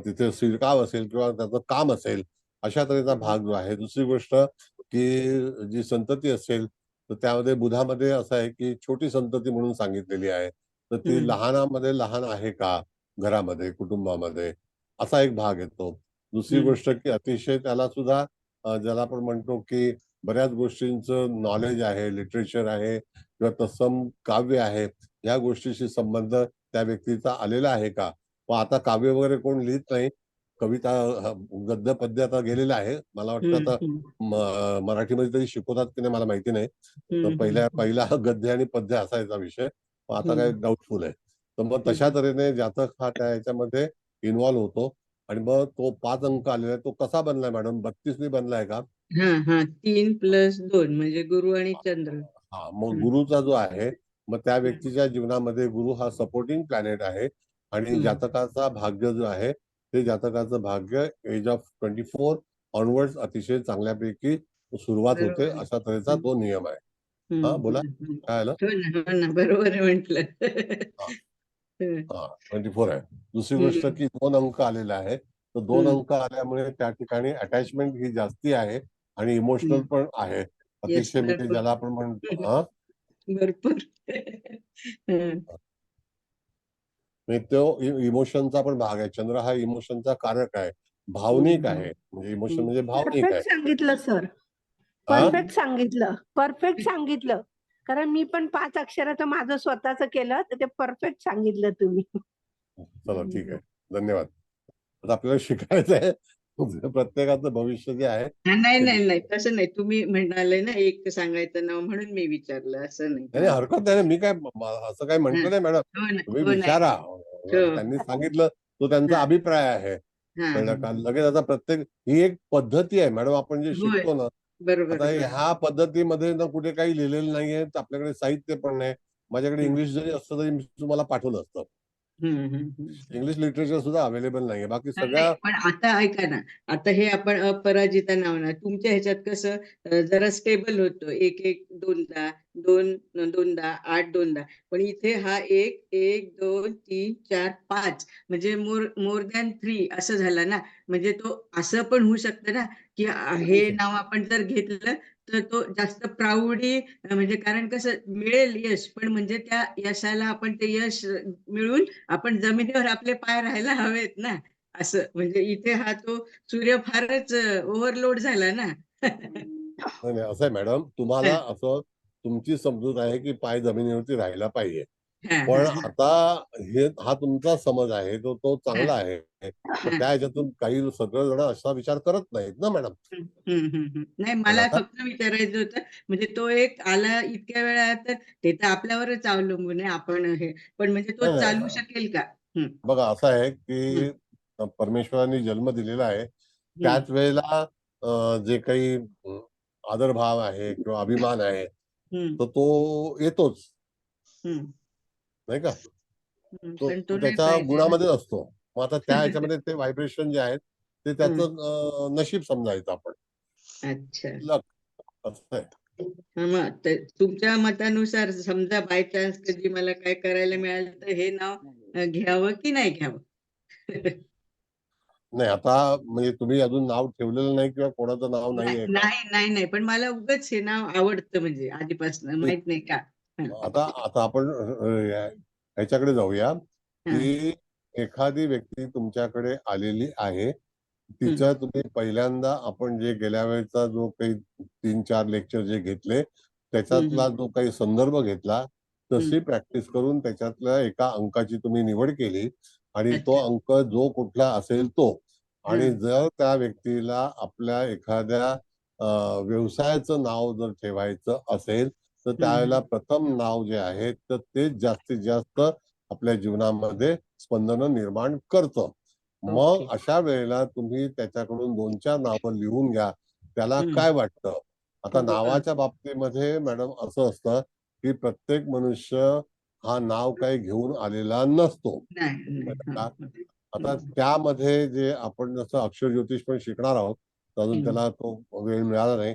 तिथे शिरकाव असेल किंवा त्याचं काम असेल, अशा तऱ्हेचा भाग जो आहे. दुसरी गोष्ट की जी संतती असेल तर त्यामध्ये बुधामध्ये असं आहे की छोटी संतती म्हणून सांगितलेली आहे. तर ती हम्म. लहानामध्ये लहान आहे का घरामध्ये, कुटुंबामध्ये, असा एक भाग येतो. दुसरी हम्म. गोष्ट की अतिशय त्याला सुद्धा ज्याला आपण म्हणतो की बऱ्याच गोष्टींचं नॉलेज आहे, लिटरेचर आहे किंवा तत्सम काव्य आहे, या गोष्टीशी संबंध त्या व्यक्तीचा आलेला आहे का. मग आता काव्य वगैरे कोण लिहित नाही, कविता गद्य पद्य आता गेलेलं आहे. मला वाटतं हम्म. आता हम्म. मराठीमध्ये तरी शिकवतात की नाही मला माहिती नाही. तर हम्म. पहिला गद्य आणि पद्य असायचा विषय, पण आता काय हम्म. डाऊटफुल आहे. तर मग तशा तऱ्हेने जातक हा त्या ह्याच्यामध्ये इन्व्हॉल्व्ह होतो. आणि मग तो 5 अंक आलेला आहे, तो कसा बनलाय मॅडम? 32 बनलाय का? हा हा 3+2 म्हणजे गुरु आणि चंद्र. हा, मग हम्म. गुरुचा जो आहे, मग त्या हम्म. व्यक्तीच्या जीवनामध्ये गुरु हा सपोर्टिंग प्लॅनेट आहे. आणि हम्म. जातकाचा भाग्य जो आहे, ते जातकाचं भाग्य एज ऑफ 24 ऑनवर्ड्स अतिशय चांगल्यापैकी सुरुवात होते, बरोबर आहे. अशा तऱ्हेचा हम्म. तो नियम आहे. हा, हम्म. बोला हम्म. हम्म. काय आलं? हो ना बरोबर आहे म्हटलं. हा हम्म. हा 24 आहे. दुसरी गोष्ट हम्म. की 2 अंक आलेला आहे, तर 2 हम्म. अंक आल्यामुळे त्या ठिकाणी अटॅचमेंट ही जास्ती आहे आणि इमोशनल पण आहे. येस अतिशय म्हणजे भरपूर. ज्याला आपण म्हणतो हा, भरपूर. हम्म. म्हणजे तो इमोशनचा पण भाग आहे. चंद्र हा इमोशनचा कारक आहे, भावनिक हम्म. आहे. म्हणजे इमोशन हम्म. म्हणजे भावनिक परफेक्ट आहे. सांगितलं सर. हा, परफेक्ट सांगितलं. परफेक्ट सांगितलं. कारण मी पण 5 अक्षराचं माझं स्वतःच केलं, तर ते परफेक्ट सांगितलं तुम्ही. चला ठीक आहे, धन्यवाद. आता आपल्याला शिकायचं आहे. प्रत्येकाचं भविष्य जे आहे नाही ते नाही नाही तसं नाही, तुम्ही म्हणाले ना एक सांगायचं नाव म्हणून मी विचारलं, असं नाही. नाही, हरकत नाही ना. मी काय असं काही हा. म्हटलं नाही मॅडम. हो ना तुम्ही हो नाही विचारा. हो. आता त्यांनी सांगितलं, तो त्यांचा हा अभिप्राय आहे. हा कळलं हा. का? लगेच आता प्रत्येक ही एक पद्धती आहे मॅडम, आपण जे होय शिकतो ना. बरोबर आता बरोबर. ह्या पद्धतीमध्ये ना कुठे काही लिहिलेलं नाहीये, आपल्याकडे साहित्य पण नाही. माझ्याकडे हम्म. इंग्लिश जरी असतं तरी मी तुम्हाला पाठवलं असतं. हम्म. इंग्लिश लिटरेचर सुद्धा अवेलेबल नाहीये. बाकी नाही सगळ्या पण आता ऐका ना, आता हे आपण अपराजिता नाव ना, तुमच्या ह्याच्यात कसं जरा स्टेबल होतं, 1 1 2दा 2 2दा 8 2दा, पण इथे हा 1 1 2 3 4 5 म्हणजे मोर दॅन 3 असं झालं ना. म्हणजे तो असं पण होऊ शकतं ना की हे नाव आपण जर घेतलं तर तो जास्त प्राऊडी म्हणजे कारण कसं मिळेल यश, पण म्हणजे त्या यशाला आपण ते यश मिळून आपण जमिनीवर आपले पाय राहायला हवेत ना. असं म्हणजे इथे हा तो सूर्य फारच ओव्हरलोड झाला ना. नाही, नाही, असं आहे मॅडम, तुम्हाला असं तुमची समजूत आहे की पाय जमिनीवरती राहायला पाहिजे. हा, हा, पण हा, आता हा तुमचा समज आहे, तो हा, चांगला आहे. पण हा. त्या ह्याच्यातून काही सगळे जण असा विचार करत नाहीत ना मॅडम. नाही पण मला आता फक्त विचारायचं होतं, म्हणजे तो एक आला इतक्या वेळा तर ते तर आपल्यावरच अवलंबून आहे, आपण हे पण म्हणजे तो नाही, चालू नाही, शकेल का? हम्म. बघा असं आहे हम्म. की परमेश्वराने जन्म दिलेला आहे, हम्म. त्याच वेळेला जे काही आदरभाव आहे किंवा अभिमान आहे, हम्म. तर तो येतोच, हम्म. नाही का. तो पण तो तो नाही त्याच्या पाहिजे ना. गुणामध्येच असतो. मग आता त्या ह्याच्यामध्ये ते व्हायब्रेशन जे आहेत ते हम्म. त्याचं नशीब समजायचं आपण. अच्छा. लक असं आहे. हा मग तुमच्या मतानुसार समजा बाय चान्स कधी मला काय करायला मिळालं तर हे नाव घ्यावं की नाही घ्यावं? नाही, आता म्हणजे तुम्ही अजून नाव ठेवलेलं नाही किंवा कोणाचं नाव नाही आहे का? नाही नाही नाही पण मला उगाच हे नाव आवडतं म्हणजे आधीपासून माहित नाही का. हं, आता आता आपण ह्याच्याकडे जाऊया हं, की एखादी व्यक्ती तुमच्याकडे आलेली आहे, हं, तिच्या तुम्ही पहिल्यांदा आपण जे गेल्या वेळेचा जो काही 3 4 लेक्चर जे घेतले, हं, त्याच्यातला जो काही संदर्भ घेतला, हं. तशी प्रॅक्टिस करून त्याच्यातल्या एका अंकाची तुम्ही निवड केली आणि तो अच्छा. अंक जो कुठला असेल तो. आणि हं, जर त्या व्यक्तीला आपल्या एखाद्या व्यवसायाचं नाव जर ठेवायचं असेल, तर त्यावेळेला हं. प्रथम नाव जे आहे तर तेच जास्तीत जास्त आपल्या जीवनामध्ये स्पंदन निर्माण करतं. मग ओके. अशा वेळेला तुम्ही त्याच्याकडून 2 4 नावं लिहून घ्या, त्याला हं. काय वाटतं. आता बरं. नावाच्या बाबतीमध्ये मॅडम असं असतं की प्रत्येक मनुष्य हा नाव काही घेऊन आलेला नसतो. नाही नाही. का? हं, आता हं, त्यामध्ये जे आपण जसं अक्षर ज्योतिष पण शिकणार आहोत, तर अजून हं, त्याला तो वेळ मिळाला नाही.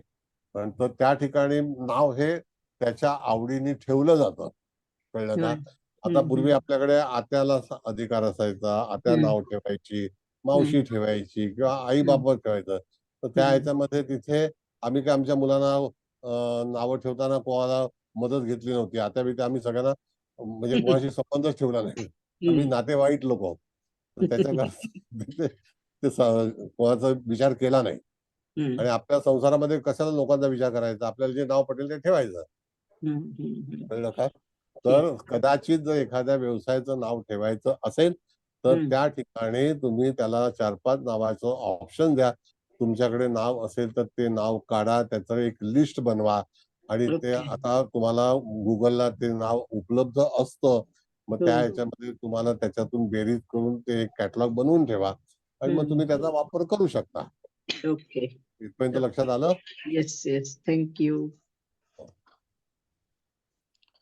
पण तर त्या ठिकाणी नाव हे त्याच्या आवडीने ठेवलं जातं. कळलं का? होय. आता हं, पूर्वी हं, आपल्याकडे आत्याला अधिकार असायचा, आत्या हं, नाव ठेवायची, हं, मावशी ठेवायची किंवा आई हं, बाबा ठेवायचं. तर त्या हं. ह्याच्यामध्ये तिथे आम्ही काय आमच्या मुलांना नावं ठेवताना कोणाला मदत घेतली नव्हती. आता आम्ही सगळ्यांना म्हणजे कोणाशी संबंधच ठेवला नाही. आम्ही नातेवाईक लोक आहोत. तर त्याच्या कोणाचा विचार केला नाही. आणि आपल्या संसारामध्ये कशाला लोकांचा विचार करायचा, आपल्याला जे नाव पटेल ते ठेवायचं. कळलं का? तर कदाचित जर एखाद्या व्यवसायाचं नाव ठेवायचं असेल तर त्या ठिकाणी तुम्ही त्याला 4-5 नावाचं ऑप्शन द्या. तुमच्याकडे नाव असेल तर ते नाव काढा, त्याचं एक लिस्ट बनवा आणि ते आता तुम्हाला गुगलला ते नाव उपलब्ध असतं. मग त्या ह्याच्यामध्ये तुम्हाला त्याच्यातून बेरीज करून ते कॅटलॉग बनवून ठेवा आणि मग तुम्ही त्याचा वापर करू शकता. ओके. इथपर्यंत लक्षात आलं? Yes yes, thank you.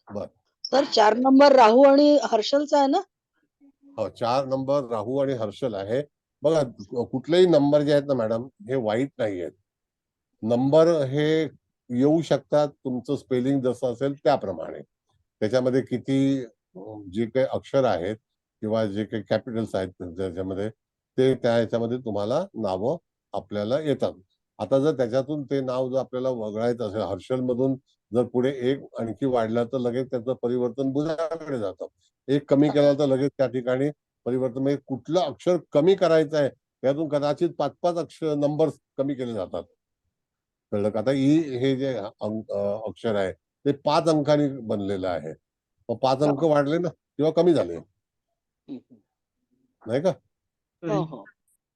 बर. सर 4 नंबर राहू आणि हर्षलचा आहे ना? हो, 4 नंबर राहू आणि हर्षल आहे. बघा, कुठलेही नंबर जे आहेत ना मॅडम, हे वाईट नाही आहेत. नंबर हे येऊ शकतात तुमचं स्पेलिंग जसं असेल त्याप्रमाणे. त्याच्यामध्ये किती जे काही अक्षर आहेत किंवा जे काही कॅपिटल्स आहेत ज्याच्यामध्ये ते त्या ह्याच्यामध्ये तुम्हाला नावं आपल्याला येतात. आता जर त्याच्यातून ते नाव जर आपल्याला वगळायचं असेल, हर्षल मधून जर पुढे एक आणखी वाढला तर लगेच त्याचं परिवर्तन बुधाकडे जातं. एक कमी केला तर लगेच त्या ठिकाणी परिवर्तन, म्हणजे कुठलं अक्षर कमी करायचं आहे त्यातून कदाचित 5-5 अक्षर नंबर कमी केले जातात. कळलं का? आता ई हे जे अक्षर आहे ते 5 अंकांनी बनलेलं आहे. मग 5 अंक वाढले ना किंवा कमी झाले, नाही का? हो हो,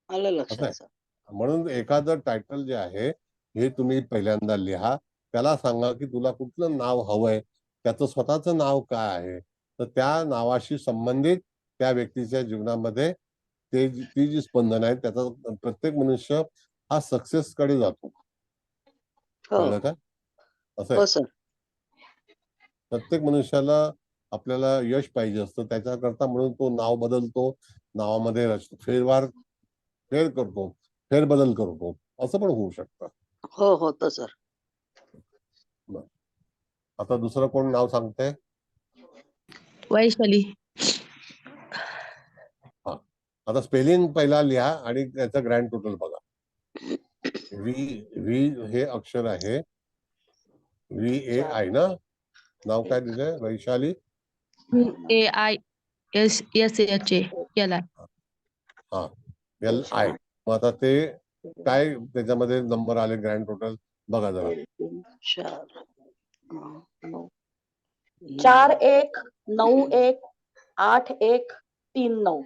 आलं असं लक्षात आहे. सर. म्हणून एखादं टायटल जे आहे हे तुम्ही पहिल्यांदा लिहा. त्याला सांगा की तुला कुठलं नाव हवंय, त्याचं स्वतःचं नाव काय आहे. तर त्या नावाशी संबंधित त्या व्यक्तीच्या जीवनामध्ये ती जी स्पंदन आहे त्याचा प्रत्येक मनुष्य हा सक्सेस कडे जातो. हो कळलं का? असं आहे. हो सर. प्रत्येक मनुष्याला आपल्याला यश पाहिजे असतं, त्याच्याकरता म्हणून तो नाव बदलतो, नावामध्ये फेरबदल करतो. असं पण होऊ शकतं. हो होतं सर. आता दुसरं कोण नाव सांगते? वैशाली. हा, आता स्पेलिंग पहिला लिहा आणि त्याचं ग्रँड टोटल बघा. व्ही हे अक्षर आहे, VAI ना? नाव काय दिलंय? वैशाली AISSH याला. हा, LI. मग आता ते काय त्याच्यामध्ये नंबर आले ग्रँड टोटल बघा जरा. 4-1-9-1-8-1-3-9.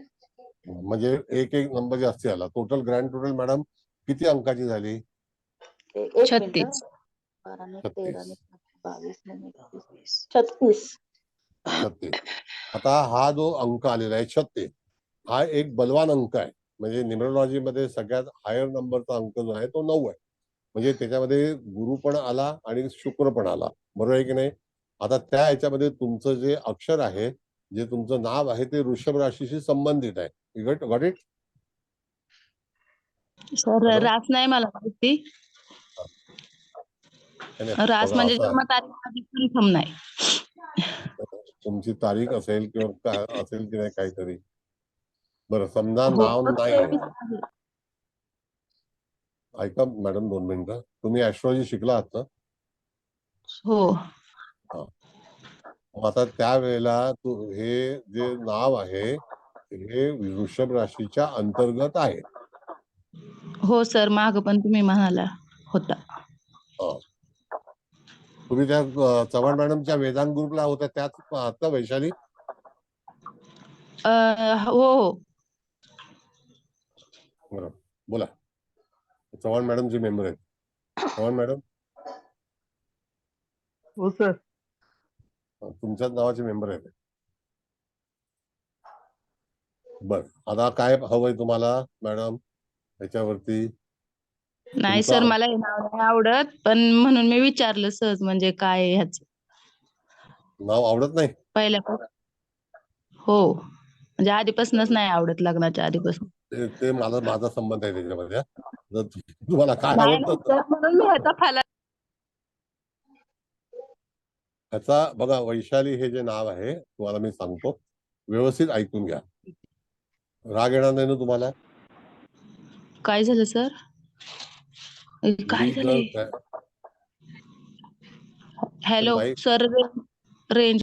म्हणजे एक नंबर जास्ती आला. टोटल ग्रँड टोटल मॅडम किती अंकाची झाली? एक मिनिट. 36. 12-13-22-23. 36. 36. आता हा जो अंक आलेला आहे 36, हा एक बलवान अंक आहे. म्हणजे न्यूमरोलॉजी मध्ये सगळ्यात हायर नंबरचा अंक जो आहे तो 9 आहे. म्हणजे त्याच्यामध्ये गुरु पण आला आणि शुक्र पण आला, बरोबर आहे की नाही? आता त्या ह्याच्यामध्ये तुमचं जे अक्षर आहे, जे तुमचं नाव आहे ते वृषभ राशीशी संबंधित आहे. Got it? सर रास नाही मला माहिती. रास म्हणजे जन्मतारीख माझी कन्फर्म नाही. तुमची तारीख असेल किंवा काय असेल की नाही काहीतरी. बरं, समजा हो, नाव तर नाही ते आहे. मी सांगेन. ऐका मॅडम 2 मिनिटं. तुम्ही ऍस्ट्रॉलॉजी शिकला आहात ना? हो. आता त्यावेळेला हे जे नाव आहे हे वृषभ राशीच्या अंतर्गत आहे. हो सर, माग पण तुम्ही म्हणाला होता. तुम्ही त्या चव्हाण मॅडमच्या वेदांत ग्रुपला होत्या त्याच आहात का वैशाली? हो. बरं, बोला. चव्हाण मॅडमचे मेंबर आहेत. चव्हाण मॅडम हो सर. तुमच्याच नावाचे मेंबर आहेत. बर, आता काय हवंय तुम्हाला मॅडम त्याच्यावरती? नाही सर, मला हे नाव नाही आवडत, पण म्हणून मी विचारलं सहज, म्हणजे काय ह्याच नाव आवडत नाही? पहिल्यापासून. हो, म्हणजे आधीपासूनच नाही आवडत, लग्नाच्या आधीपासून. ते माझा संबंध आहे त्याच्यामध्ये. जर तुम्हाला काय नाही आवडतं सर, म्हणून मी ह्याचा फला. ह्याचा बघा, वैशाली हे जे नाव आहे तुम्हाला मी सांगतो, व्यवस्थित ऐकून घ्या. राग येणार नाही ना तुम्हाला? काय झालं सर? काय झालंय? हॅलो बाई, सर, रेंज.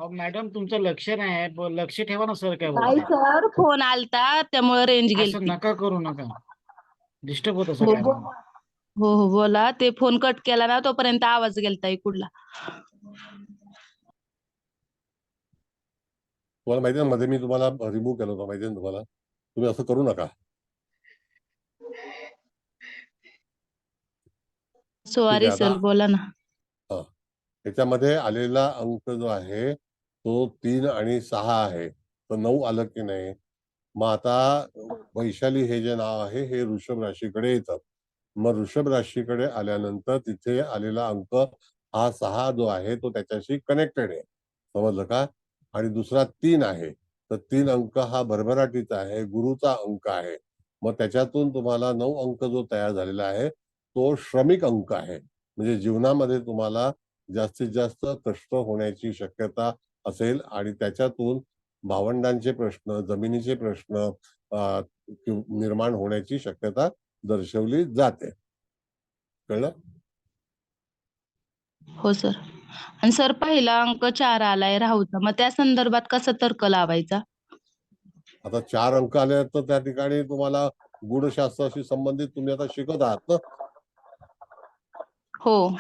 मॅडम तुमचं लक्ष नाही आहे लक्ष ठेवा ना सर काय नाही बोलतात. सर, फोन आलता त्यामुळे रेंज असं गेलती. नका करू नका. डिस्टर्ब होतं हो सगळ्यांना. हो बोला. ते फोन कट केला ना तोपर्यंत आवाज गेलता इकडला. तुम्हाला माहिती आहे मध्ये मी तुम्हाला रिमूव्ह केलं होतं, माहिती आहे तुम्हाला. तुम्ही असं करू नका. सॉरी आता सर, बोला ना. याच्यामध्ये आलेला अंक जो आहे तो 3 आणि 6 आहे, तर 9 आलं की नाही. मग आता वैशाली हे जे नाव आहे हे वृषभ राशीकडे येतं. मग वृषभ राशीकडे आल्यानंतर तिथे आलेला अंक हा 6 जो आहे तो त्याच्याशी कनेक्टेड आहे, समजलं का. आणि दुसरा 3 आहे, तर 3 अंक हा भरभराटीचा आहे, गुरुचा अंक आहे. मग त्याच्यातून तुम्हाला 9 अंक जो तयार झालेला आहे तो श्रमिक अंक आहे. म्हणजे जीवनामध्ये तुम्हाला जास्तीत जास्त कष्ट होण्याची शक्यता असेल आणि त्याच्यातून भावंडांचे प्रश्न, जमिनीचे प्रश्न निर्माण होण्याची शक्यता दर्शवली जाते. कळलं? हो सर. आणि सर पहिला अंक 4 आलाय राहूचा, मग त्या संदर्भात कसा तर्क लावायचा? आता 4 अंक आले तर त्या ठिकाणी तुम्हाला गूढशास्त्राशी संबंधित तुम्ही आता शिकत आहात ना. हो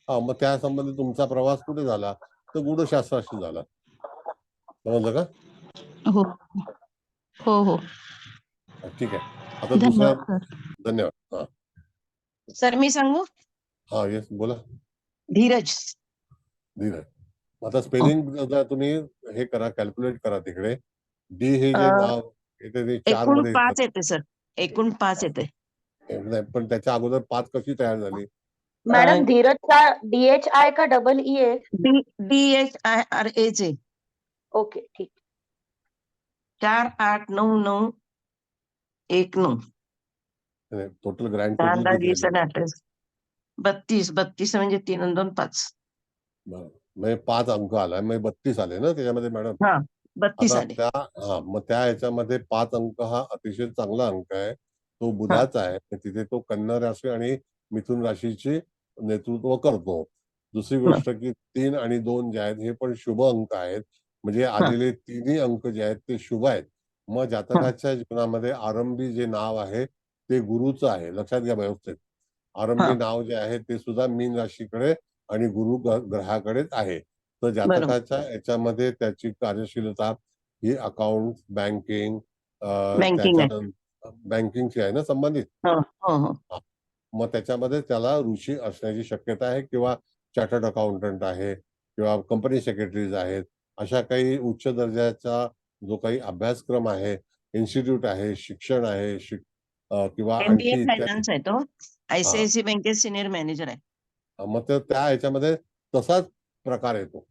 मग त्या संबंधित तुमचा प्रवास कुठे झाला, तर गूढशास्त्राशी झाला, समजलं का. हो हो हो ठीक आहे. आता दुसरा. धन्यवाद सर. धन्यवाद. हा सर मी सांगू? हा येस बोला. धीरज. धीरज. आता स्पेलिंग तुम्ही हे करा, कॅल्क्युलेट करा तिकडे. डी हे जे नाव येते ते 4 एकूण मध्ये 5 येते सर. एकूण 5 येते. नाही, पण त्याच्या अगोदर 5 कशी तयार झाली. मॅडम धीरजचा DHI का EE आहे? DHIRA चे. ओके ठीक. 4 8 9 9 1 9. टोटल ग्रँड टोटल किती आहे? 32 32 म्हणजे 3 आणि 2 5. म्हणजे 5 अंक आला, म्हणजे 32 आले ना त्याच्यामध्ये मॅडम. हा 32 आता आले. मग त्या याच्यामध्ये 5 अंक हा अतिशय चांगला अंक आहे, तो बुधाचा आहे. तिथे तो कन्या राशी आणि मिथुन राशीचे नेतृत्व करतो. दुसरी गोष्ट की 3 आणि 2 जे आहेत हे पण शुभ अंक आहेत, म्हणजे आलेले तिन्ही अंक जे आहेत ते शुभ आहेत. मग जातकाच्या जीवनामध्ये आरंभी जे नाव आहे ते गुरुचं आहे, लक्षात घ्या व्यवस्थित. आरंभी नाव जे आहे ते सुद्धा मीन राशीकडे आणि गुरु ग्रहाकडेच आहे. तर जातकाच्या याच्यामध्ये त्याची कार्यशीलता ही अकाउंट, बँकिंग, त्याच्यानंतर बँकिंगची आहे ना संबंधित. मग त्याच्यामध्ये त्याला रुची असण्याची शक्यता आहे, किंवा चार्टर्ड अकाउंटंट आहे, किंवा कंपनी सेक्रेटरीज आहेत. अशा काही उच्च दर्जाचा जो काही अभ्यासक्रम आहे, इन्स्टिट्यूट आहे, शिक्षण आहे, किंवा MBA आणखी फायनान्स आहे तो. ICICI बँकेत सिनियर मॅनेजर आहे. मग त्या ह्याच्यामध्ये तसाच प्रकार येतो.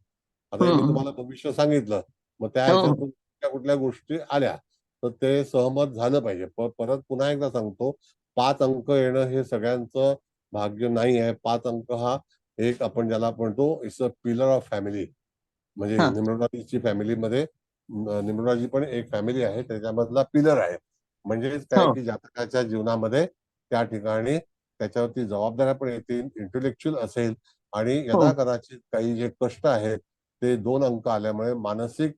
आता मी तुम्हाला भविष्य सांगितलं, मग त्या ह्याच्यातून कुठल्या गोष्टी आल्या तर ते सहमत झालं पाहिजे. परत पुन्हा एकदा सांगतो, 5 अंक येणं हे सगळ्यांचं भाग्य नाही आहे. 5 अंक हा एक आपण ज्याला म्हणतो it's a pillar of family. म्हणजे न्यूमरोलॉजीची फॅमिलीमध्ये न्यूमरोलॉजी पण एक फॅमिली आहे, त्याच्यामधला पिलर आहे. म्हणजेच काय की जातकाच्या जीवनामध्ये त्या ठिकाणी त्याच्यावरती जबाबदाऱ्या पण येतील, इंटेलेक्च्युअल असेल, आणि यदा कदाचित काही जे कष्ट आहेत ते 2 अंक आल्यामुळे मानसिक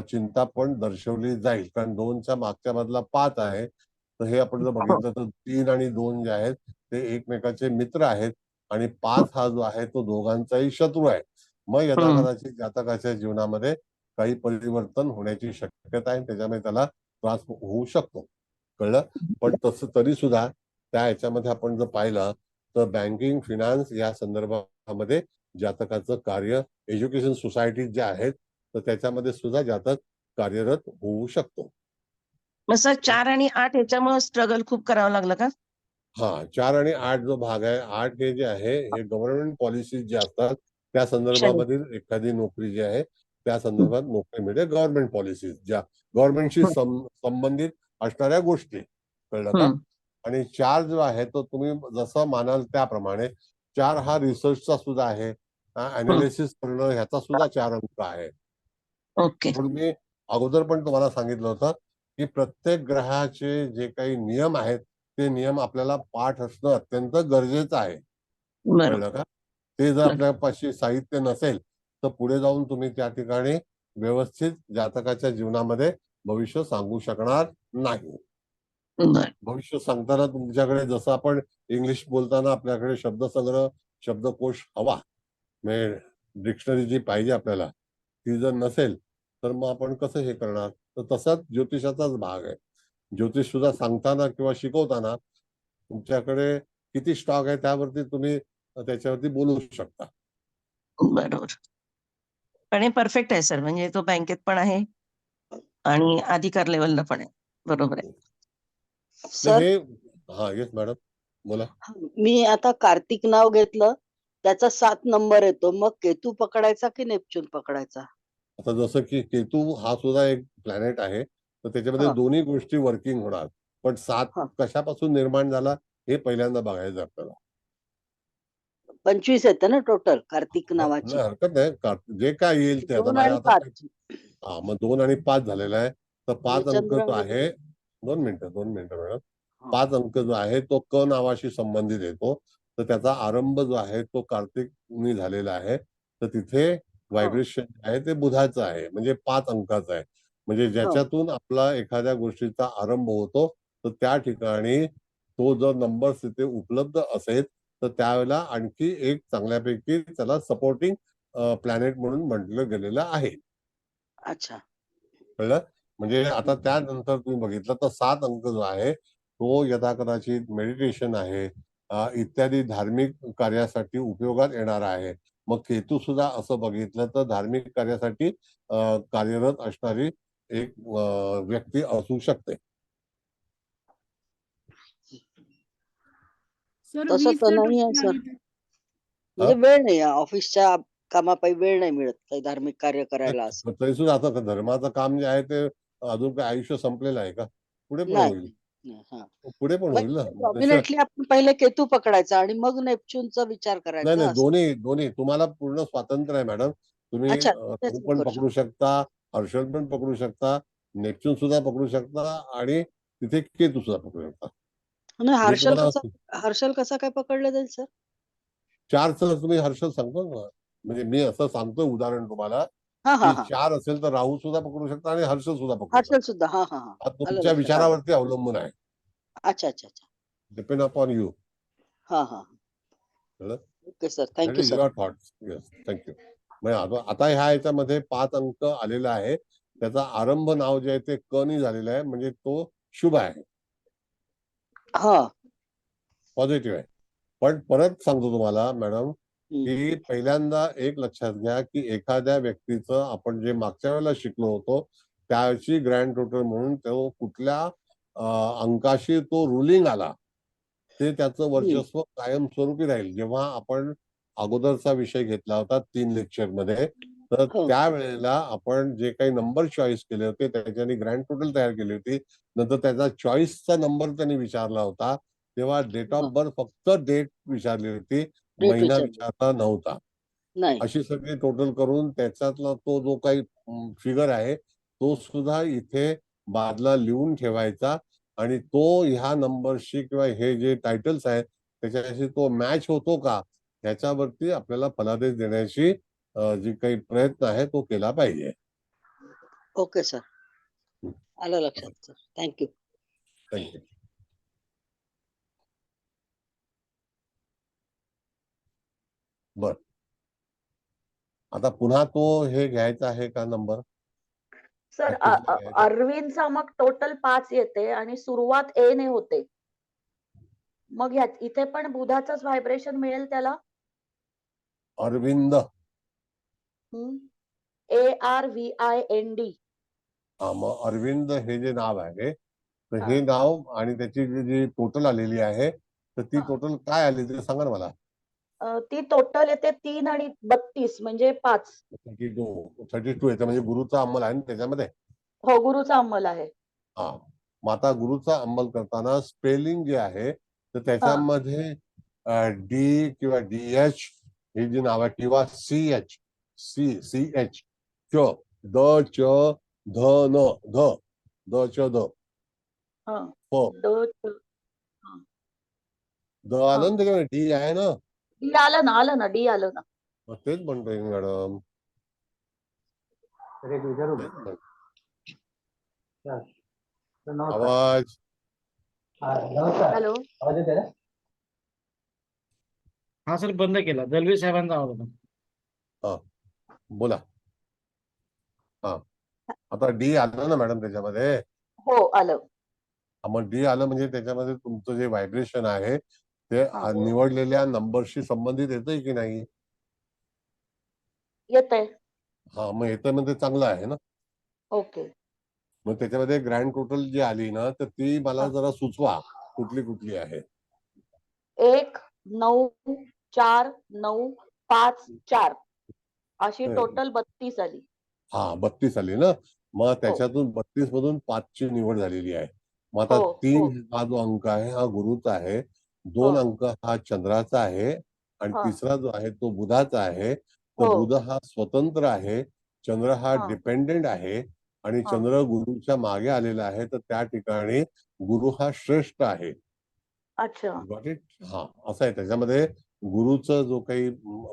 चिंता पण दर्शवली जाईल. कारण 2च्या मागच्या बाजूला 5 आहे, तर हे आपण जर बघितलं तर 3 आणि 2 जे आहेत ते एकमेकाचे मित्र आहेत, आणि 5 हा जो आहे तो दोघांचाही शत्रू आहे. मग यदा कदाचित जातकाच्या जीवनामध्ये काही परिवर्तन होण्याची शक्यता आहे, त्याच्यामुळे त्याला त्रास होऊ शकतो. कळलं. पण तसं तरी सुद्धा त्या ह्याच्यामध्ये आपण जर पाहिलं तर बँकिंग, फिनान्स या संदर्भामध्ये जातकाचं कार्य, एज्युकेशन सोसायटी ज्या आहेत तर त्याच्यामध्ये सुद्धा जातक कार्यरत होऊ शकतो. मग सर 4 आणि 8 याच्यामुळे स्ट्रगल खूप करावं लागलं का? 4 आणि 8 जो भाग आहे, 8 हे जे आहे हे गव्हर्नमेंट पॉलिसीज ज्या असतात त्या संदर्भामधील एखादी नोकरी जी आहे त्या संदर्भात नोकरी मिळते. गव्हर्नमेंट पॉलिसीज ज्या गव्हर्नमेंटशी संबंधित असणाऱ्या गोष्टी. कळलं का. आणि 4 जो आहे तो तुम्ही जसं मानाल त्याप्रमाणे 4 हा रिसर्चचा सुद्धा आहे, अनालिसिस करणं ह्याचा सुद्धा 4 अंक आहे. ओके. म्हणून मी अगोदर पण तुम्हाला सांगितलं होतं की प्रत्येक ग्रहाचे जे काही नियम आहेत ते नियम आपल्याला पाठ असणं अत्यंत गरजेचं आहे. कळलं का. ते जर आपल्यापाशी साहित्य नसेल तर पुढे जाऊन तुम्ही त्या ठिकाणी व्यवस्थित जातकाच्या जीवनामध्ये भविष्य सांगू शकणार नाही. बर भविष्य सांगताना तुमच्याकडे जसं आपण इंग्लिश बोलताना आपल्याकडे शब्दसंग्रह शब्दकोश हवा, म्हणजे डिक्शनरी जी पाहिजे आपल्याला ती जर नसेल तर मग आपण कसं हे करणार. तर तसाच ज्योतिषाचाच भाग आहे. ज्योतिष सुद्धा सांगताना किंवा शिकवताना तुमच्याकडे किती स्टॉक आहे त्यावरती तुम्ही त्याच्यावरती बोलू शकता. बरोबर. पण हे परफेक्ट आहे सर, म्हणजे तो बँकेत पण आहे आणि अधिकार लेवलला पण आहे. बरोबर आहे. सर हे हा येस मॅडम बोला. मी आता कार्तिक नाव घेतलं, त्याचा 7 नंबर येतो, मग केतू पकडायचा की नेपच्यून पकडायचा? आता जसं की केतू हा सुद्धा एक प्लॅनेट आहे, तर त्याच्यामध्ये हा दोन्ही गोष्टी वर्किंग होणार. पण 7 हा कशापासून निर्माण झाला हे पहिल्यांदा बघायचं आपल्याला. 25 येते ना टोटल कार्तिक नाही नावाची, हरकत नाही. जे काय येईल ते आता 2 माझ्या आणि आता 5. हा मग 2 आणि 5 झालेला आहे. तर 5 अंक चंद्र जो आणि आहे 2 मिनिटं मॅडम. हा 5 अंक जो आहे तो क नावाशी संबंधित येतो. तर त्याचा आरंभ जो आहे तो कार्तिकनी झालेला आहे. तर तिथे हा व्हायब्रेशन आहे ते बुधाचं आहे, म्हणजे 5 अंकाचं आहे. म्हणजे हा ज्याच्यातून आपला एखाद्या गोष्टीचा आरंभ होतो तर त्या ठिकाणी तो जर नंबर तिथे उपलब्ध असेल तर त्यावेळेला आणखी एक चांगल्यापैकी त्याला सपोर्टिंग प्लॅनेट म्हणून म्हटलं गेलेलं आहे. अच्छा. कळलं. म्हणजे आता त्यानंतर तुम्ही बघितलं तर 7 अंक जो आहे तो यथाकदाचित मेडिटेशन आहे, इत्यादी धार्मिक कार्यासाठी उपयोगात येणार आहे. मग केतू सुद्धा असं बघितलं तर धार्मिक कार्यासाठी कार्यरत असणारी एक व्यक्ती असू शकते. सर तसं 20 तर ला नाही आहे टक्के सर, आली तर हा? म्हणजे वेळ नाही ऑफिसच्या कामापायी वेळ नाही मिळत काही धार्मिक कार्य करायला असं. तरी सुद्धा आता धर्माचं काम जे आहे ते अजून काय आयुष्य संपलेलं आहे का? पुढे पण नाही होईल. नाही, हा पुढे पण होईल ना. त्याशिवाय प्रॉमिनेंटली आपण पहिले केतू पकडायचा आणि मग नेपच्यूनचा विचार नाही करायचा नाही, असं. दोन्ही दोन्ही तुम्हाला पूर्ण स्वातंत्र्य आहे मॅडम. तुम्ही अच्छा तेच तो मी पण करू पकडू शकता, हर्षल पण पकडू शकता, नेपच्यून सुद्धा पकडू शकता आणि तिथे केतू सुद्धा पकडू शकता. शकतो. नाही जे हर्षल तुम्हाला कसा, हर्षल कसा काय पकडला जाईल सर? 4च तुम्ही हर्षल सांगतो ना, म्हणजे मी असं सांगतोय उदाहरण तुम्हाला हा हा की हा 4 असेल तर राहू सुद्धा पकडू शकता आणि हर्षल सुद्धा पकडू हर्षल शकता. सुद्धा, हा हा हा हा आलं तुमच्या लक्षात. विचारावरती अवलंबून आहे. अच्छा अच्छा अच्छा. Depend upon you. हा हा okay sir, that thank you is sir. Your thoughts. Yes thank you. म्हणजे आता ह्या याच्यामध्ये 5 अंक आलेला आहे. त्याचा आरंभ नाव जे आहे ते क नी झालेलं आहे, म्हणजे तो शुभ आहे, हा पॉझिटिव्ह आहे. पण परत सांगतो तुम्हाला मॅडम हम्म. की पहिल्यांदा एक लक्षात घ्या की एखाद्या व्यक्तीचं आपण जे मागच्या वेळेला शिकलो होतो त्याची ग्रँड टोटल म्हणून तो कुठल्या अंकाशी तो रुलिंग आला ते त्याचं वर्चस्व कायमस्वरूपी राहील. जेव्हा आपण अगोदरचा विषय घेतला होता 3 लेक्चरमध्ये, तर हो त्यावेळेला आपण जे काही नंबर चॉईस केले होते त्याच्याने ग्रँड टोटल तयार केली होती. नंतर त्याचा चॉईसचा नंबर त्यांनी विचारला होता, तेव्हा डेट ऑफ बर्थ फक्त डेट विचारली होती, डेट महिना विचारली विचारला नव्हता. नाही. अशी सगळी टोटल करून त्याच्यातला तो जो काही फिगर आहे तो सुद्धा इथे बाजूला लिहून ठेवायचा आणि तो ह्या नंबरशी किंवा हे जे टायटल्स आहेत त्याच्याशी तो मॅच होतो का ह्याच्यावरती आपल्याला फलादेश देण्याची जी काही प्रयत्न आहे तो केला पाहिजे. ओके सर, आलं लक्षात सर, थँक्यू. थँक्यू. बर, आता पुन्हा तो हे घ्यायचा आहे का नंबर? सर प्रॅक्टिसला घ्यायचा. अरविंदचा मग टोटल 5 येते आणि सुरुवात ए ने होते. मग इथे पण बुधाचंच व्हायब्रेशन मिळेल त्याला. अरविंद. ARVIND. हा, मग अरविंद हे जे नाव आहे तर हा. हे नाव आणि त्याची जी टोटल आलेली आहे तर ती टोटल काय आली ते सांगा ना मला. ती टोटल येते 3 आणि 32 म्हणजे 5. 32 येतं, म्हणजे गुरुचा अंमल आहे ना त्याच्यामध्ये. हो गुरुचा अंमल आहे. हा, मग आता गुरुचा अंमल करताना स्पेलिंग जे आहे तर त्याच्यामध्ये डी किंवा DH ही जी नाव आहे किंवा CH CH च द च ध न ध द च द हा. प द आलं ना त्याच्यामध्ये डी आहे ना. डी आलं ना डी आलं ना. मग तेच म्हणतोय मॅडम. आवाज हॅलो. हा सर बंद केला. दलवी साहेबांचा आवाज होता. हा बोला. हा आता डी आलं ना मॅडम त्याच्यामध्ये. हो आलं. मग डी आलं म्हणजे त्याच्यामध्ये तुमचं जे व्हायब्रेशन आहे ते हा. निवडलेल्या नंबरशी संबंधित येतंय की नाही? येतंय. हा मग येतं म्हणजे चांगलं आहे ना. ओके. मग त्याच्यामध्ये ग्रँड टोटल जी आली ना तर ती मला हा. जरा सुचवा कुठली कुठली आहे. 1 9 4 9 5 4 अशी टोटल 32 आली. हा 32 आली ना. मग हो त्याच्यातून 32 मधून 5 ची निवड झालेली आहे. मग आता हो 3 हो हा जो अंक आहे हा गुरुचा आहे, हो 2 अंक हा चंद्राचा आहे आणि हा तिसरा जो आहे तो बुधाचा आहे. तर हो बुध हा स्वतंत्र आहे, चंद्र हा हा डिपेंडेंट आहे आणि हा. चंद्र गुरुच्या मागे आलेला आहे. तर त्या ठिकाणी गुरु हा श्रेष्ठ आहे. अच्छा. Got it. हा असं आहे त्याच्यामध्ये गुरुचा जो काही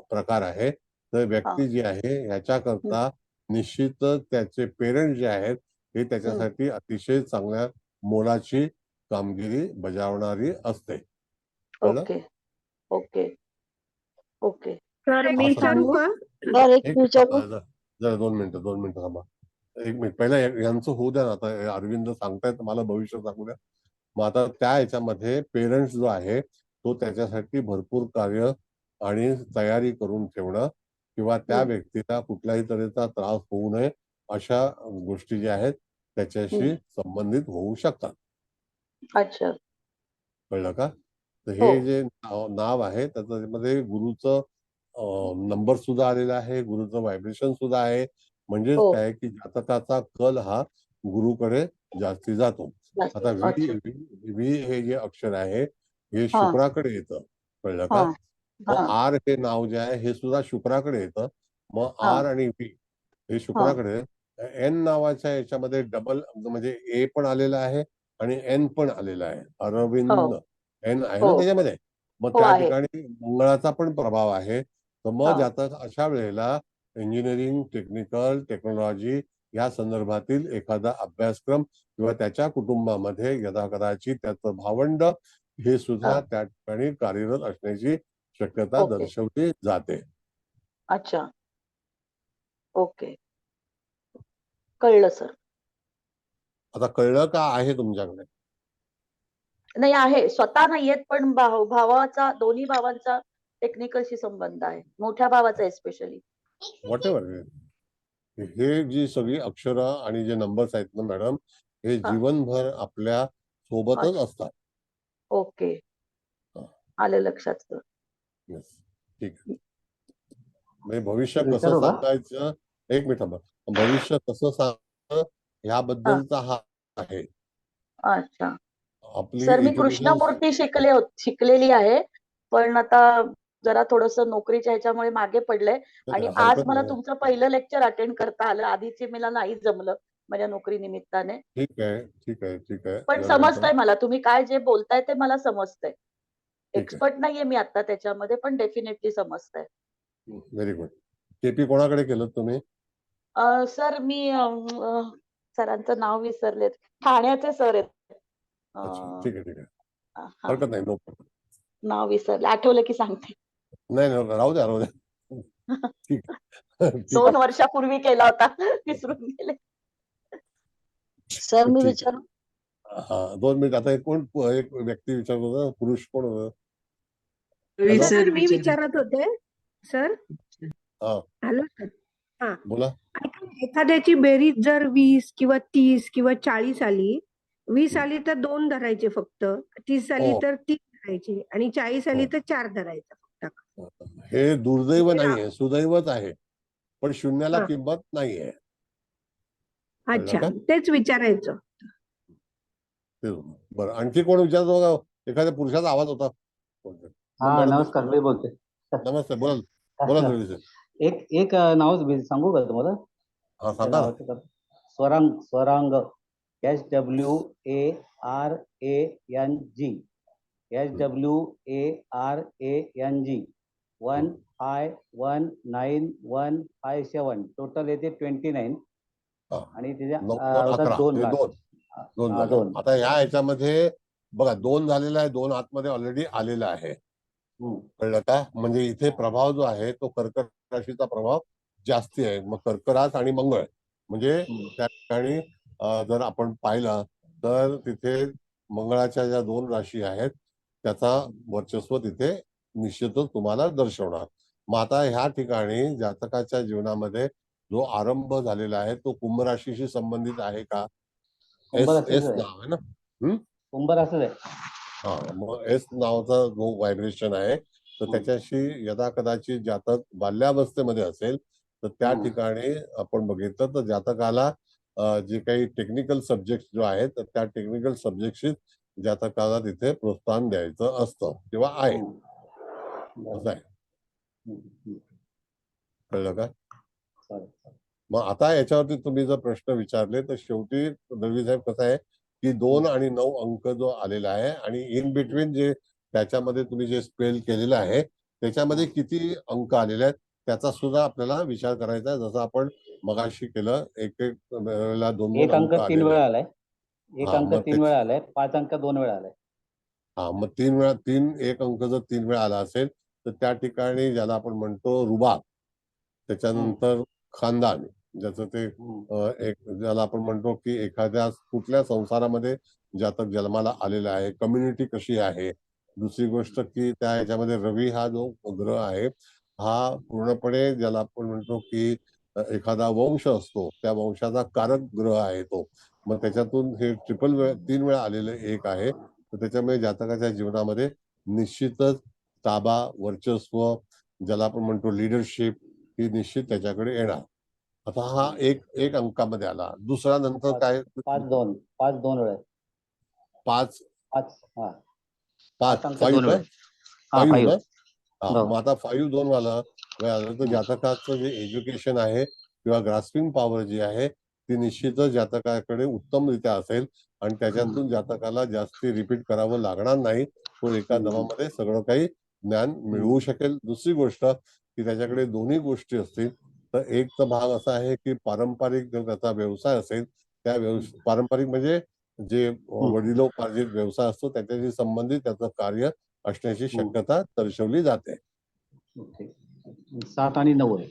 प्रकार आहे तर हा. व्यक्ती जी आहे ह्याच्याकरता निश्चितच त्याचे पेरेंट जे आहेत हे त्याच्यासाठी अतिशय चांगल्या मोलाची कामगिरी बजावणारी असते. कळलं? Okay okay okay. सर मी असं विचारू आहे. का? बरं एक एक विचारू. जरा 2 मिनिटं थांबा. 1 मिनिट पहिला यांचं होऊ द्या ना. आता अरविंद सांगतायत मला भविष्य सांगू द्या. मग आता त्या ह्याच्यामध्ये पेरेंट्स जो आहे तो त्याच्यासाठी भरपूर कार्य आणि तयारी करून ठेवणं किंवा त्या व्यक्तीला कुठल्याही तऱ्हेचा त्रास होऊ नये अशा गोष्टी ज्या आहेत त्याच्याशी संबंधित होऊ शकतात. अच्छा. कळलं का? तर हो हे जे नाव आहे त्याच्यामध्ये गुरुचं नंबर सुद्धा आलेला आहे, गुरुचं व्हायब्रेशन सुद्धा आहे. म्हणजेच हो. काय की जातकाचा कल हा गुरुकडे जास्ती जातो. आता अच्छा. व्ही हे जे अक्षर आहे हे हा शुक्राकडे येतं. कळलं हा का? मग हा आर हे नाव जे आहे हे सुद्धा शुक्राकडे येतं. मग हा आर आणि व्ही हे हा शुक्राकडे. एन नावाच्या याच्यामध्ये डबल म्हणजे ए पण आलेला आहे आणि एन पण आलेला आहे. हो अरविंद एन आहे हो ना त्याच्यामध्ये. मग हो त्या आहे. ठिकाणी मंगळाचा पण प्रभाव आहे. तर मग हा जातक अशा वेळेला इंजिनिअरिंग, टेक्निकल, टेक्नॉलॉजी या संदर्भातील एखादा अभ्यासक्रम किंवा त्याच्या कुटुंबामध्ये कदाचित त्याचं भावंड हे सुद्धा हा. त्या ठिकाणी कार्यरत असण्याची शक्यता ओके. दर्शवली जाते. अच्छा. ओके. कळलं सर. आता कळलं का आहे तुमच्याकडे? नाही आहे. स्वतः नाहीयेत पण भावाचा दोन्ही भावांचा टेक्निकलशी संबंध आहे. मोठ्या भावाचा एस्पेशली. What ever. हे जी सगळी अक्षरं आणि जे नंबर्स आहेत ना मॅडम हे हा. जीवनभर आपल्या सोबतच अच्छा. असतात. ओके. हा. आलं लक्षात सर. येस ठीक आहे. म्हणजे भविष्य कसं सांगायचं. 1 मिनिट थांबा. भविष्य कसं सांगायचं हा. ह्याबद्दलचा हा आहे. अच्छा. आपली सर मी एज्युकेशन. कृष्णमूर्ती शिकलेली आहे पण आता जरा थोडस नोकरीच्या ह्याच्यामुळे मागे पडलंय आणि आज हरकत मला नाही. तुमचं पहिलं लेक्चर अटेंड करता आलं. आधीचे मला नाही जमलं माझ्या नोकरी निमित्ताने. ठीक आहे ठीक आहे ठीक आहे. पण जरा समजतंय मला तुम्ही काय जे बोलताय ते मला समजतंय. ठीक आहे. एक्सपर्ट नाहीये मी आता त्याच्यामध्ये पण डेफिनेटली समजतंय. Very good. केपी कोणाकडे केलं तुम्ही? सर मी सरांचं नाव विसरलेत. ठाण्याचे सर आहेत. अच्छा अं, ठीक आहे ठीक आहे. हा हरकत नाही. No problem. नाव विसरले. आठवलं की सांगते. नाही राहू द्या राहू द्या. ठीक आहे. ठीक 2 वर्षापूर्वी केला होता. विसरून गेले. सर मी ठीक आहे. विचारू. हा 2 मिनिट. आता एक व्यक्ती विचारत होता. पुरुष कोण होतं? रवी हॅलो? सर सर मी विचारा. विचारत होते. सर हा हॅलो सर. हा बोला. ऐका, एखाद्याची बेरीज जर 20 किंवा 30 किंवा 40 आली, 20 आली तर 2 धरायचे फक्त, 30 आली हो तर 3 धरायचे आणि 40 आली हो. तर 4 धरायचं फक्त. हे दुर्दैव म्हणजे नाहीये, सुदैवच आहे. पण शून्याला हा. किंमत नाहीये. कळलं अच्छा का? तेच विचारायचं. बरं आणखी कोण विचारतो का? एखाद्या पुरुषाचा आवाज होता. हा मॅडम नमस्कार मी बोलते. नमस्ते. बोला बोला दळवी सर. एक नाव सांगू का तुम्हाला? हा सांगा ना. स्वरांग SWARANG SWARANG 151957 टोटल येते 29 हा. आणि तिथे 9 2 होतात 11 2 हे घाट. 2 हा, झाले. 2. आता ह्या ह्याच्यामध्ये बघा 2 झालेला आहे, 2 आतमध्ये ऑलरेडी आलेला आहे. कळलं का? म्हणजे इथे प्रभाव जो आहे तो कर्क राशीचा प्रभाव जास्ती आहे. मग कर्क रास आणि मंगळ म्हणजे त्या ठिकाणी जर आपण पाहिलं तर तिथे मंगळाच्या ज्या 2 राशी आहेत त्याचा वर्चस्व तिथे निश्चितच तुम्हाला दर्शवणार. मग आता ह्या ठिकाणी जातकाच्या जीवनामध्ये जो आरंभ झालेला आहे तो कुंभ राशीशी संबंधित आहे का? कुंभ एस राशीच एस आहे. नाव आहे ना? कुंभ राशीच आहे. हा, मग एस नावाचा जो व्हायब्रेशन आहे तर त्याच्याशी यदा कदाचित जातक बाल्यावस्थेमध्ये असेल तर त्या ठिकाणी आपण बघितलं तर जातकाला जे काही टेक्निकल सब्जेक्ट जो आहे तर त्या टेक्निकल सब्जेक्टशी जातकाला तिथे प्रोत्साहन द्यायचं असतं किंवा आहे. असं आहे. कळलं का? मग आता याच्यावरती तुम्ही जर प्रश्न विचारले तर शेवटी दळवी साहेब कसं आहे की 2 आणि 9 अंक जो आलेला आहे आणि इन बिटवीन जे त्याच्यामध्ये तुम्ही जे स्पेल केलेलं आहे त्याच्यामध्ये किती अंक आलेले आहेत त्याचा सुद्धा आपल्याला विचार करायचा आहे. जसं आपण मगाशी केलं एक वेळेला 2 एक अंक 3 आलेले वेळा आहेत. आलाय. एक हा, अंक मग 3 वेळा आलाय. 5 अंक 2 वेळा आलाय. हा, मग 3 एक अंक जर 3 वेळा आला असेल तर त्या ठिकाणी ज्याला आपण म्हणतो रुबाब, त्याच्यानंतर खानदान, ज्याचं ते एक ज्याला आपण म्हणतो की एखाद्या कुठल्या संसारामध्ये जातक जन्माला आलेला आहे, कम्युनिटी कशी आहे. दुसरी गोष्ट की त्या ह्याच्यामध्ये रवी हा जो ग्रह आहे हा पूर्णपणे ज्याला आपण म्हणतो की एखादा वंश असतो त्या वंशाचा कारक ग्रह आहे तो. मग त्याच्यातून हे 3 वेळा आलेलं एक आहे. तर त्याच्यामुळे जातकाच्या जीवनामध्ये निश्चितच ताबा, वर्चस्व, ज्याला आपण म्हणतो लिडरशिप, ही निश्चित त्याच्याकडे येणार. आता हा एक अंकामध्ये आला. दुसरा नंतर काय 5-2 वेळा. 5 हा 5 अंक 5 2 काय वेळा. हा 5 5. ना? हा, मग आता 5 2 वाला तर जातकाचं जे एज्युकेशन आहे किंवा ग्रास्पिंग पॉवर जी आहे ती निश्चितच जातकाकडे उत्तमरित्या असेल आणि त्याच्यातून जातकाला जास्ती रिपीट करावं लागणार नाही. तो एका दमामध्ये सगळं काही ज्ञान मिळवू शकेल. दुसरी गोष्ट की त्याच्याकडे दोन्ही गोष्टी असतील तर एक तर भाग असा आहे की पारंपरिक जर त्याचा व्यवसाय असेल त्या पारंपरिक म्हणजे जे वडिलोपार्जित व्यवसाय असतो त्याच्याशी संबंधित त्याचं कार्य असण्याची शक्यता दर्शवली जाते. 7 आणि 9 आहे.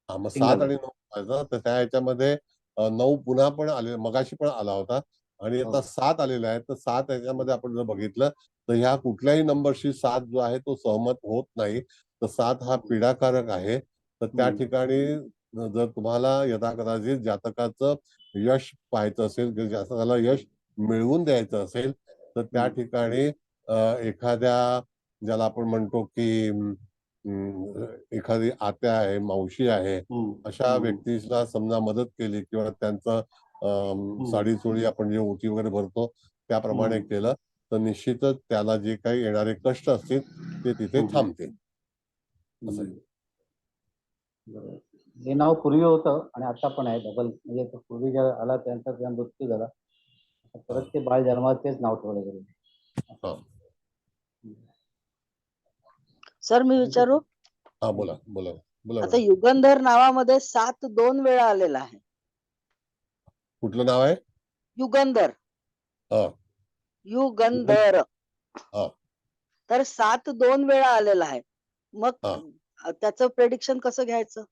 हा, मग 7 आणि 9 तर त्या ह्याच्यामध्ये 9 पुन्हा पण आले, मगाशी पण आला होता आणि आता 7 आलेला आहे. तर 7 ह्याच्यामध्ये आपण जर बघितलं तर ह्या कुठल्याही नंबरशी 7 जो आहे तो सहमत होत नाही. तर 7 हा पीडाकारक आहे. तर त्या ठिकाणी जर तुम्हाला यथाकदाचित जातकाचं यश पाहायचं असेल, जातकाला यश मिळवून द्यायचं असेल तर त्या ठिकाणी एखाद्या ज्याला आपण म्हणतो की एखादी आत्या आहे, मावशी आहे, अशा व्यक्तीला समजा मदत केली किंवा त्यांचं साडी चोळी आपण जे ओटी वगैरे भरतो त्याप्रमाणे केलं तर निश्चितच त्याला जे काही येणारे कष्ट असतील ते तिथे थांबतील. असं आहे. हे नाव पूर्वी होतं आणि आता पण आहे डबल. म्हणजे पूर्वी जेव्हा आला त्यांचा मृत्यू झाला परत ते बाळ जन्मात तेच नाव ठेवलं गेलं. सर मी विचारू? हा, बोला बोला बोला. आता युगंधर नावामध्ये 7 2 वेळा आलेला आहे. कुठलं नाव आहे? युगंधर. युगंधर. तर 7 2 वेळा आलेला आहे. मग त्याचं प्रेडिक्शन कसं घ्यायचं?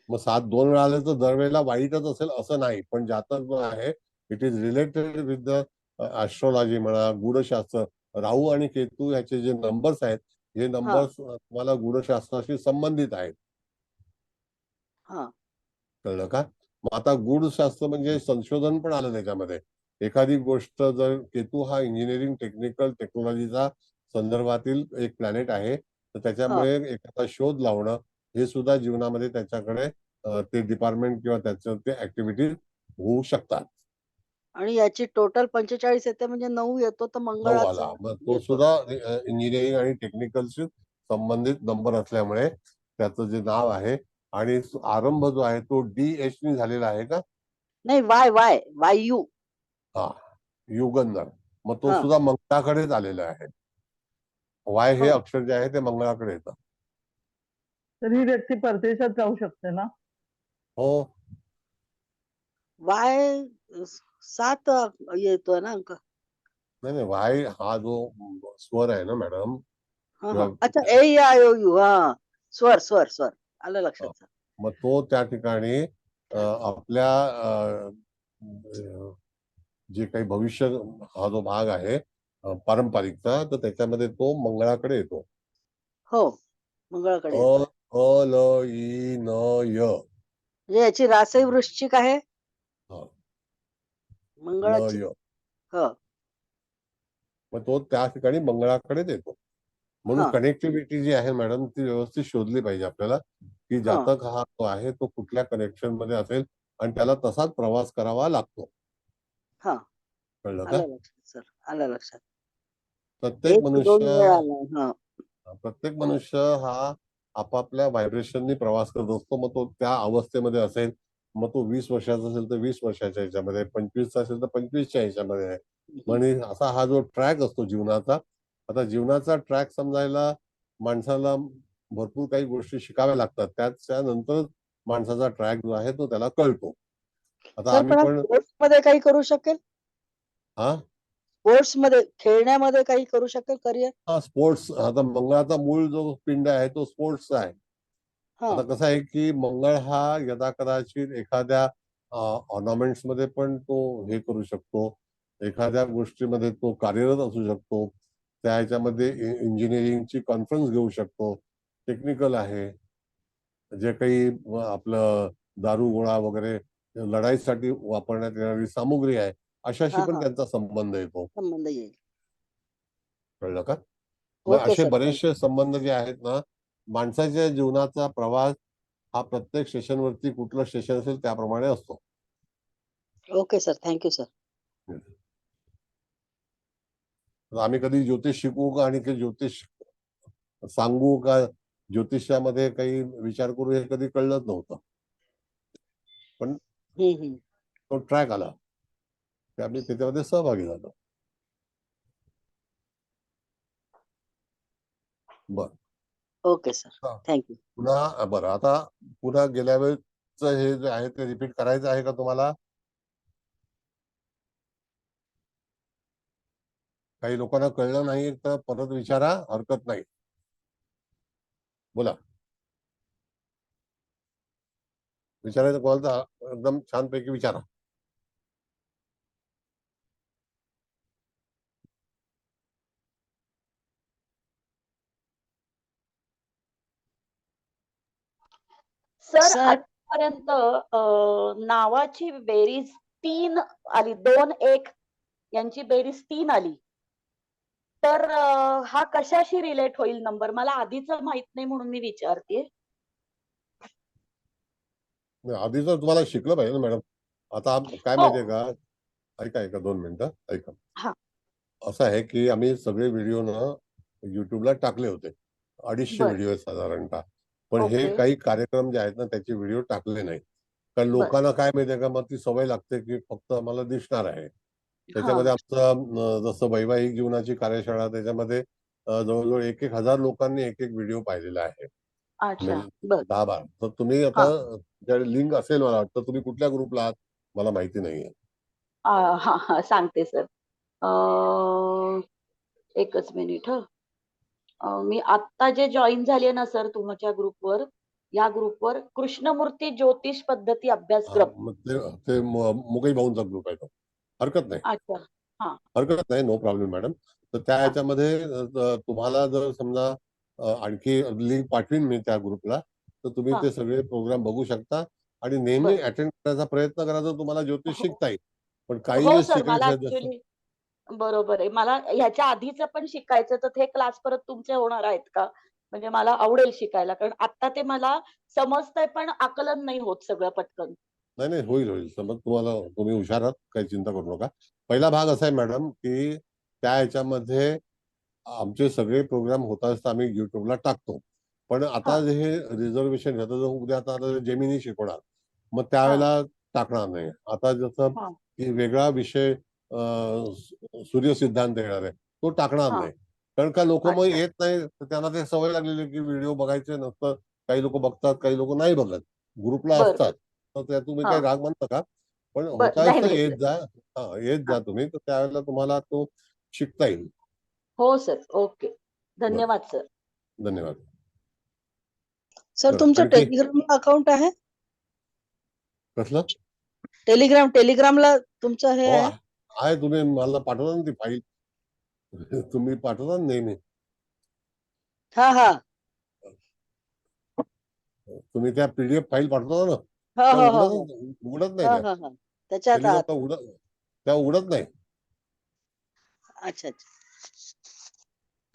मग 7 2 वेळा आले तर दरवेळेला वाईटच असेल असं नाही. पण जातक जो आहे it is related with the astrology म्हणा, गूढशास्त्र. राहू आणि केतू ह्याचे जे नंबर्स आहेत हे नंबर्स तुम्हाला गूढशास्त्राशी संबंधित आहेत. कळलं का? मग आता गूढशास्त्र म्हणजे संशोधन पण आलं त्याच्यामध्ये. एखादी गोष्ट जर केतू हा इंजिनिअरिंग टेक्निकल टेक्नॉलॉजीचा संदर्भातील एक प्लॅनेट आहे तर त्याच्यामुळे एखादा शोध लावणं हे सुद्धा जीवनामध्ये त्याच्याकडे ते डिपार्टमेंट किंवा त्याच्या ते ऍक्टिव्हिटीज होऊ शकतात. आणि याची टोटल 45 येते म्हणजे 9 येतो तर 9 मंगळाचा आला. मग तो सुद्धा इंजिनिअरिंग आणि टेक्निकलशी संबंधित नंबर असल्यामुळे त्याचं जे नाव आहे आणि आरंभ जो आहे तो DH ने झालेला आहे का? नाही वायू. हा, युगंधर. मग तो सुद्धा मंगळाकडेच आलेला आहे. वाय हे अक्षर जे आहे ते मंगळाकडे येतं. तर ही व्यक्ती परदेशात जाऊ शकते ना? हो, वाय 7 येतोय ना अंक. नाही नाही, वाय हा जो स्वर आहे ना मॅडम, हा किंवा हा अच्छा ए आय ओ यू हा स्वर स्वर स्वर आलं लक्षात सर. मग तो त्या ठिकाणी आपल्या जे काही भविष्य हा जो भाग आहे पारंपरिकचा, तर त्याच्यामध्ये तो मंगळाकडे येतो. हो मंगळाकडे अ येतोय. अ ल इ न य. म्हणजे याची रासही वृश्चिक आहे हा, न मंगळाची. य. हो मग तो त्या ठिकाणी मंगळाकडेच येतो. म्हणून हा कनेक्टिव्हिटी जी आहे मॅडम, ती व्यवस्थित शोधली पाहिजे आपल्याला, की हा जातक हा जो आहे तो कुठल्या कनेक्शन मध्ये असेल आणि त्याला तसाच प्रवास करावा लागतो. हा कळलं का? आलं लक्षात सर आलं लक्षात. प्रत्येक 1-2 मनुष्य वेळा आलं हा. प्रत्येक मनुष्य हा आपापल्या व्हायब्रेशननी प्रवास करत असतो. मग तो त्या अवस्थेमध्ये असेल, मग तो 20 वर्षाचा असेल तर 20 वर्षाच्या ह्याच्यामध्ये, 25चा असेल तर 25च्या ह्याच्यामध्ये आहे. म्हणजे असा हा जो ट्रॅक असतो जीवनाचा, आता जीवनाचा ट्रॅक समजायला माणसाला भरपूर काही गोष्टी शिकाव्या लागतात. त्याच्यानंतर माणसाचा ट्रॅक जो आहे तो त्याला कळतो. आता सर आम्ही पण पण स्पोर्ट्स मध्ये काही करू शकेल? हा स्पोर्ट्स मध्ये खेळण्यामध्ये काही करू शकेल करिअर? हा स्पोर्ट्स, आता मंगळाचा मूळ जो पिंड आहे तो स्पोर्ट्सचा आहे. हा आता कसं आहे की मंगळ हा यदाकदाचित एखाद्या ऑर्नामेंट्स मध्ये पण तो हे करू शकतो, एखाद्या गोष्टीमध्ये तो कार्यरत असू शकतो, त्या ह्याच्यामध्ये इंजिनिअरिंगची कॉन्फरन्स घेऊ शकतो, टेक्निकल आहे, जे काही आपलं दारुगोळा वगैरे लढाईसाठी वापरण्यात येणारी सामुग्री आहे, अशाशी हा पण हा त्यांचा संबंध येतो. संबंध येईल. कळलं का? मग ओके असे सर बरेचसे संबंध जे आहेत ना, माणसाच्या जीवनाचा प्रवास हा प्रत्येक स्टेशनवरती कुठलं स्टेशन असेल त्याप्रमाणे असतो. Okay sir thank you sir. आम्ही कधी ज्योतिष शिकवू का आणि काही ज्योतिष सांगू का, ज्योतिषामध्ये काही विचार करू, हे कधी कळलंच नव्हतं. पण हम्म. तो ट्रॅक आला की आम्ही त्याच्यामध्ये सहभागी झालो. बर ओके सर थँक्यू. पुन्हा बरं, आता पुन्हा गेल्या वेळेच हे जे आहे ते रिपीट करायचं आहे का तुम्हाला? काही लोकांना कळलं नाही तर परत विचारा, हरकत नाही. बोला, विचारायचं कॉल तर एकदम छानपैकी विचारा. सर सर आतापर्यंत नावाची बेरीज 3 आली, 2-1 यांची बेरीज 3 आली. तर हा कशाशी रिलेट होईल नंबर? मला आधीच माहित नाही म्हणून मी विचारते. आधी तर तुम्हाला शिकलं पाहिजे ना मॅडम. आता काय हो माहितीये का, ऐका 2 मिनिटं ऐका. हा असं आहे की आम्ही सगळे व्हिडिओ ना युट्यूबला टाकले होते. 250 बर व्हिडिओ आहेत साधारणतः. पण हे ओके काही कार्यक्रम जे आहेत ना त्याचे व्हिडिओ टाकले नाही. कारण बर लोकांना काय माहितीये का, मग ती सवय लागते की फक्त आम्हाला दिसणार आहे. हा त्याच्यामध्ये आमचं जसं वैवाहिक जीवनाची कार्यशाळा, त्याच्यामध्ये जवळजवळ 1,000 लोकांनी एक व्हिडिओ पाहिलेला आहे. अच्छा म्हणजे बर 10-12. तर तुम्ही आता हा लिंक असेल मला वाटतं, तुम्ही कुठल्या ग्रुपला आहात मला माहिती नाहीये. हा हा सांगते सर. एकच मिनिट मी आत्ता जे जॉईन झाले ना सर तुमच्या ग्रुपवर, या ग्रुपवर कृष्णमूर्ती ज्योतिष पद्धती अभ्यासक्रम. मग ते मुकई भाऊंचा ग्रुप आहे तो. हरकत नाही, अच्छा हा हरकत नाही, नो प्रॉब्लेम मॅडम. तर त्या हा ह्याच्यामध्ये तुम्हाला जर समजा आणखी लिंक पाठवीन मी त्या ग्रुपला, तर तुम्ही हा ते सगळे प्रोग्राम बघू शकता आणि नेहमी बर अटेंड करायचा प्रयत्न करा, जर तुम्हाला ज्योतिष हो शिकता येईल. पण काही हो जे सर मला सिक्रेट्स आहेत जसं ऍक्च्युली बरोबर आहे. मला ह्याच्या आधीच पण शिकायचं, तर ते क्लास परत तुमचे होणार आहेत का? म्हणजे मला आवडेल शिकायला, कारण आता ते मला समजतंय पण आकलन नाही होत सगळं पटकन. नाही नाही, होईल समज तुम्हाला. तुम्ही हुशार आहात, काही चिंता करू नका. पहिला भाग असा आहे मॅडम की त्या ह्याच्यामध्ये आमचे सगळे प्रोग्राम होत असता आम्ही युट्यूबला टाकतो. पण हा आता जे हे रिझर्वेशन घेतं, जर उद्या आता जेमिनी शिकवणार, मग हा त्यावेळेला टाकणार नाही. आता जसं हा की वेगळा विषय सूर्य सिद्धांत येणार आहे, तो टाकणार हा नाही. कारण का लोक मग अच्छा येत नाही, तर त्यांना ते सवय लागलेली की व्हिडिओ बघायचे नसतं. काही लोक बघतात, काही लोक नाही बघत, ग्रुपला बर असतात. बर तर त्या तुम्ही हा काही राग मानता का? पण बर होता नाही असं नाही येत सर. जा. येत जा तुम्ही, तर त्यावेळेला तुम्हाला तो शिकता येईल. हो सर. ओके. बरं, धन्यवाद सर. धन्यवाद. सर बरं, तुमचं आणखी टेलिग्रामला अकाउंट आहे? कसलं? टेलिग्रामला तुमचं हे हो आहे? आहे. तुम्ही मला पाठवता ना ती फाईल. तुम्ही पाठवता ना नेहमी. हा हा तुम्ही त्या पीडीएफ फाईल पाठवता ना, हा त्या हा हा हा उघडत नाही हा त्या. हा हा त्याच्यात आहात. टेलिग्रामला त्या उघडत नाही. अच्छा अच्छा.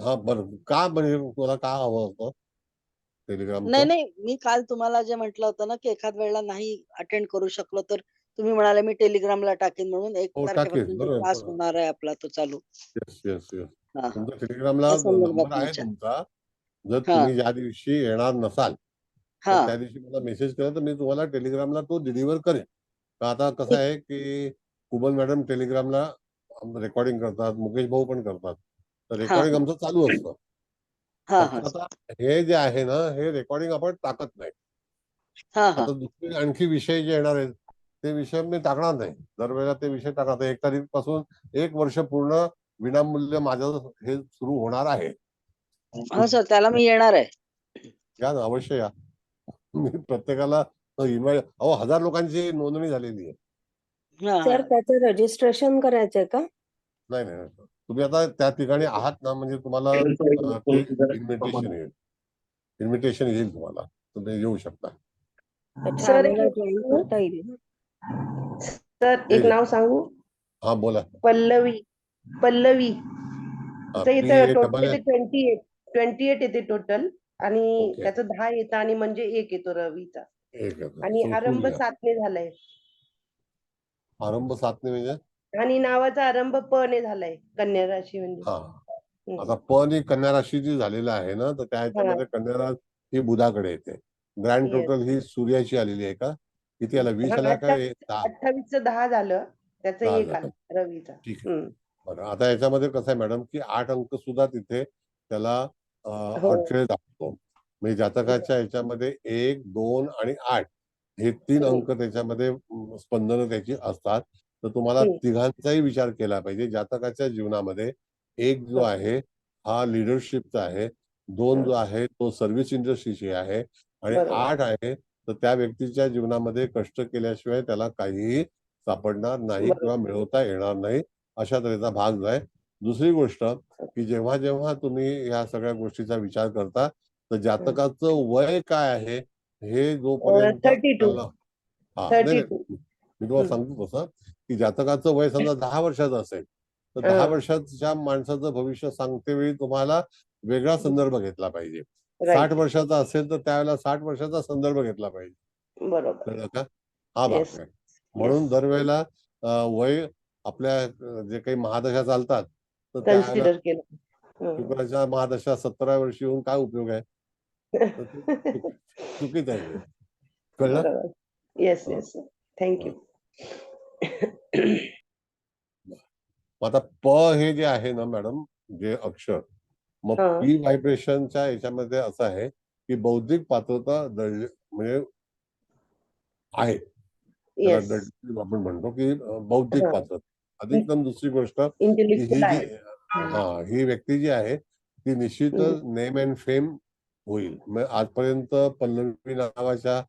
हा बरं, का म्हणजे तुला का हवं होतं नाही टेलिग्रामचं? नाही, मी काल तुम्हाला जे म्हटलं होतं ना की एखाद वेळेला नाही अटेंड करू शकलो तर तुम्ही म्हणाले मी टेलिग्रामला टाकेन म्हणून 1 हो टाकेल. तारखेपासून जो क्लास बरोबर. होणार आहे आपला तो चालू. Yes yes yes. हा हा तुमचा टेलिग्रामला त्या संदर्भात नंबर मी आहे विचार. तुमचा. जर हा तुम्ही ज्या दिवशी येणार नसाल तर हा त्या दिवशी मला मेसेज केला तर मी तुम्हाला टेलिग्रामला तो डिलिव्हर करेन. तर आता कसं ठीक. आहे की कुबल मॅडम टेलिग्रामला रेकॉर्डिंग करतात, मुकेश भाऊ पण करतात. तर हा रेकॉर्डिंग आमचं चालू असतं. हा हा फक्त आता हे जे आहे ना, हे रेकॉर्डिंग आपण टाकत नाही. हा हा आता दुसरे आणखी विषय जे येणार आहेत ते विषय मी टाकणार नाही. दरवेळेला ते विषय टाकणार. 1 तारीखपासून 1 वर्ष पूर्ण विनामूल्य माझं हे सुरू होणार आहे. हा सर त्याला मी येणार आहे. या ना, अवश्य या. मी प्रत्येकाला इन्व्हाइट 1000 लोकांची नोंदणी झालेली आहे. हा सर हा त्याचं रजिस्ट्रेशन करायचंय का? नाही नाही, तुम्ही आता त्या ठिकाणी आहात ना, म्हणजे तुम्हाला ते इन्व्हिटेशन येईल तुम्हाला. तुम्ही येऊ शकता. अच्छा, सर आम्हाला जॉईन करता येईल. सर एक नाव सांगू? हा बोला. पल्लवी. पल्लवी तर इथं टोटल PA येते 28 येते टोटल आणि ओके. त्याचं 10 येतं आणि म्हणजे 1 येतो रवीचा एक आणि सुरू आरंभ घ्या. 7 ने झालाय आरंभ 7 ने म्हणजे आणि नावाचा आरंभ प ने झालाय. कन्या राशी म्हणजे. हा. आता पण ही कन्या राशीची झालेला आहे ना, तर त्या हा ह्याच्यामध्ये कन्या राशी ही बुधाकडे येते. Grand yes. टोटल ही सूर्याची आलेली आहे का? किती आला? 20 हा आला का? 10 28चं 10 झालं त्याचं 10 1 झालं. आलं रवीचा. ठीक आहे. बरं, आता याच्यामध्ये कसं आहे मॅडम की 8 अंक सुद्धा तिथे त्याला हो अडथळे दाखवतो. म्हणजे जातकाच्या ह्याच्यामध्ये 1, 2 आणि 8 हे 3 अंक त्याच्यामध्ये स्पंदनं त्याची असतात. तर तुम्हाला तिघांचाही विचार केला पाहिजे. जातकाच्या जीवनामध्ये 1 जो आहे हा लिडरशिपचा आहे, 2 जो आहे तो सर्व्हिस इंडस्ट्रीची आहे आणि बरोबर 8 आहे तर त्या व्यक्तीच्या जीवनामध्ये कष्ट केल्याशिवाय त्याला काहीही सापडणार नाही बरोबर किंवा मिळवता येणार नाही. अशा तऱ्हेचा भाग जो आहे. दुसरी गोष्ट की जेव्हा जेव्हा तुम्ही ह्या सगळ्या गोष्टीचा विचार करता तर जातकाचं वय काय आहे हे जोपर्यंत 32 हा नाही नाही, 32 मी तुम्हाला सांगतो तसं की जातकाचं वय समजा 10 वर्षाचं असेल तर 10 वर्षाच्या माणसाचं भविष्य सांगते वेळी तुम्हाला वेगळा संदर्भ घेतला पाहिजे. 60 राईट वर्षाचा असेल तर त्यावेळेला 60 वर्षाचा संदर्भ घेतला पाहिजे. बरोबर कळलं का? हा भाग येस आहे. म्हणून येस दरवेळेला वय आपल्या जे काही महादशा चालतात तर त्यावेळेला कन्सिडर केलं. शुक्राच्या महादशा 17व्या वर्षी येऊन काय उपयोग आहे? तर ते चुकीचं आहे हे. कळलं? बरोबर. येस हा. Yes thank you. आता प हे जे आहे ना मॅडम, जे अक्षर मग हा पी व्हायब्रेशनच्या याच्यामध्ये असं आहे की बौद्धिक पात्रता म्हणजे आहे. त्याला येस आपण म्हणतो की बौद्धिक हा पात्रता. अधिकतम दुसरी गोष्ट की ही इंटेलेक्च्युअल जी आहे. ही व्यक्ती जी आहे ती निश्चितच नेम अँड फेम होईल. मग आजपर्यंत पल्लवी नावाच्या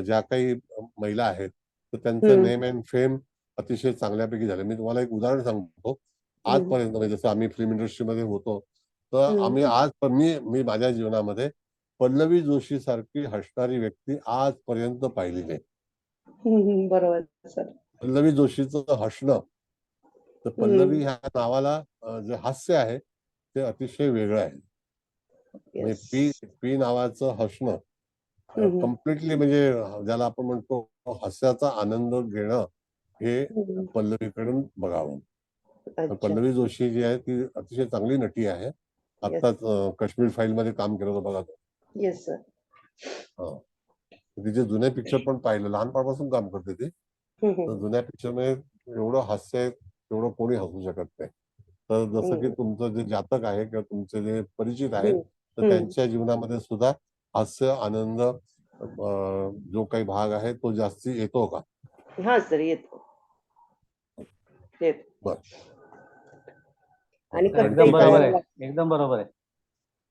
ज्या काही महिला आहेत तर त्यांचं नेम अँड फेम अतिशय चांगल्यापैकी झालं. मी तुम्हाला एक उदाहरण सांगतो. आजपर्यंत म्हणजे जसं आम्ही फिल्म इंडस्ट्रीमध्ये होतो तर आम्ही मी माझ्या जीवनामध्ये पल्लवी जोशी सारखी हसणारी व्यक्ती आजपर्यंत पाहिली नाही. बरोबर सर. पल्लवी जोशीचं हसणं तर पल्लवी ह्या नावाला जे हास्य आहे ते अतिशय वेगळं आहे. म्हणजे पी पी नावाचं हसणं कम्प्लिटली म्हणजे ज्याला आपण म्हणतो हास्याचा आनंद घेणं हे पल्लवीकडून बघावं. पल्लवी जोशी जी आहे ती अतिशय चांगली नटी आहे. आत्ताच काश्मीर फाईल मध्ये काम केलं होतं बघा. Yes sir. हा, तिचे जुने पिक्चर पण पाहिलं. लहानपणापासून काम करते ती. तर जुन्या पिक्चर मध्ये एवढं हास्य आहे एवढं कोणी हसू शकत नाही. तर जसं की तुमचं जे जातक आहे किंवा तुमचे जे परिचित आहेत तर त्यांच्या जीवनामध्ये सुद्धा हास्य आनंद जो काही भाग आहे तो जास्ती येतो का? हा सर येतो. बर आणि एकदम कष्टही बरोबर करायला आहे, लागतं. एकदम बरोबर आहे.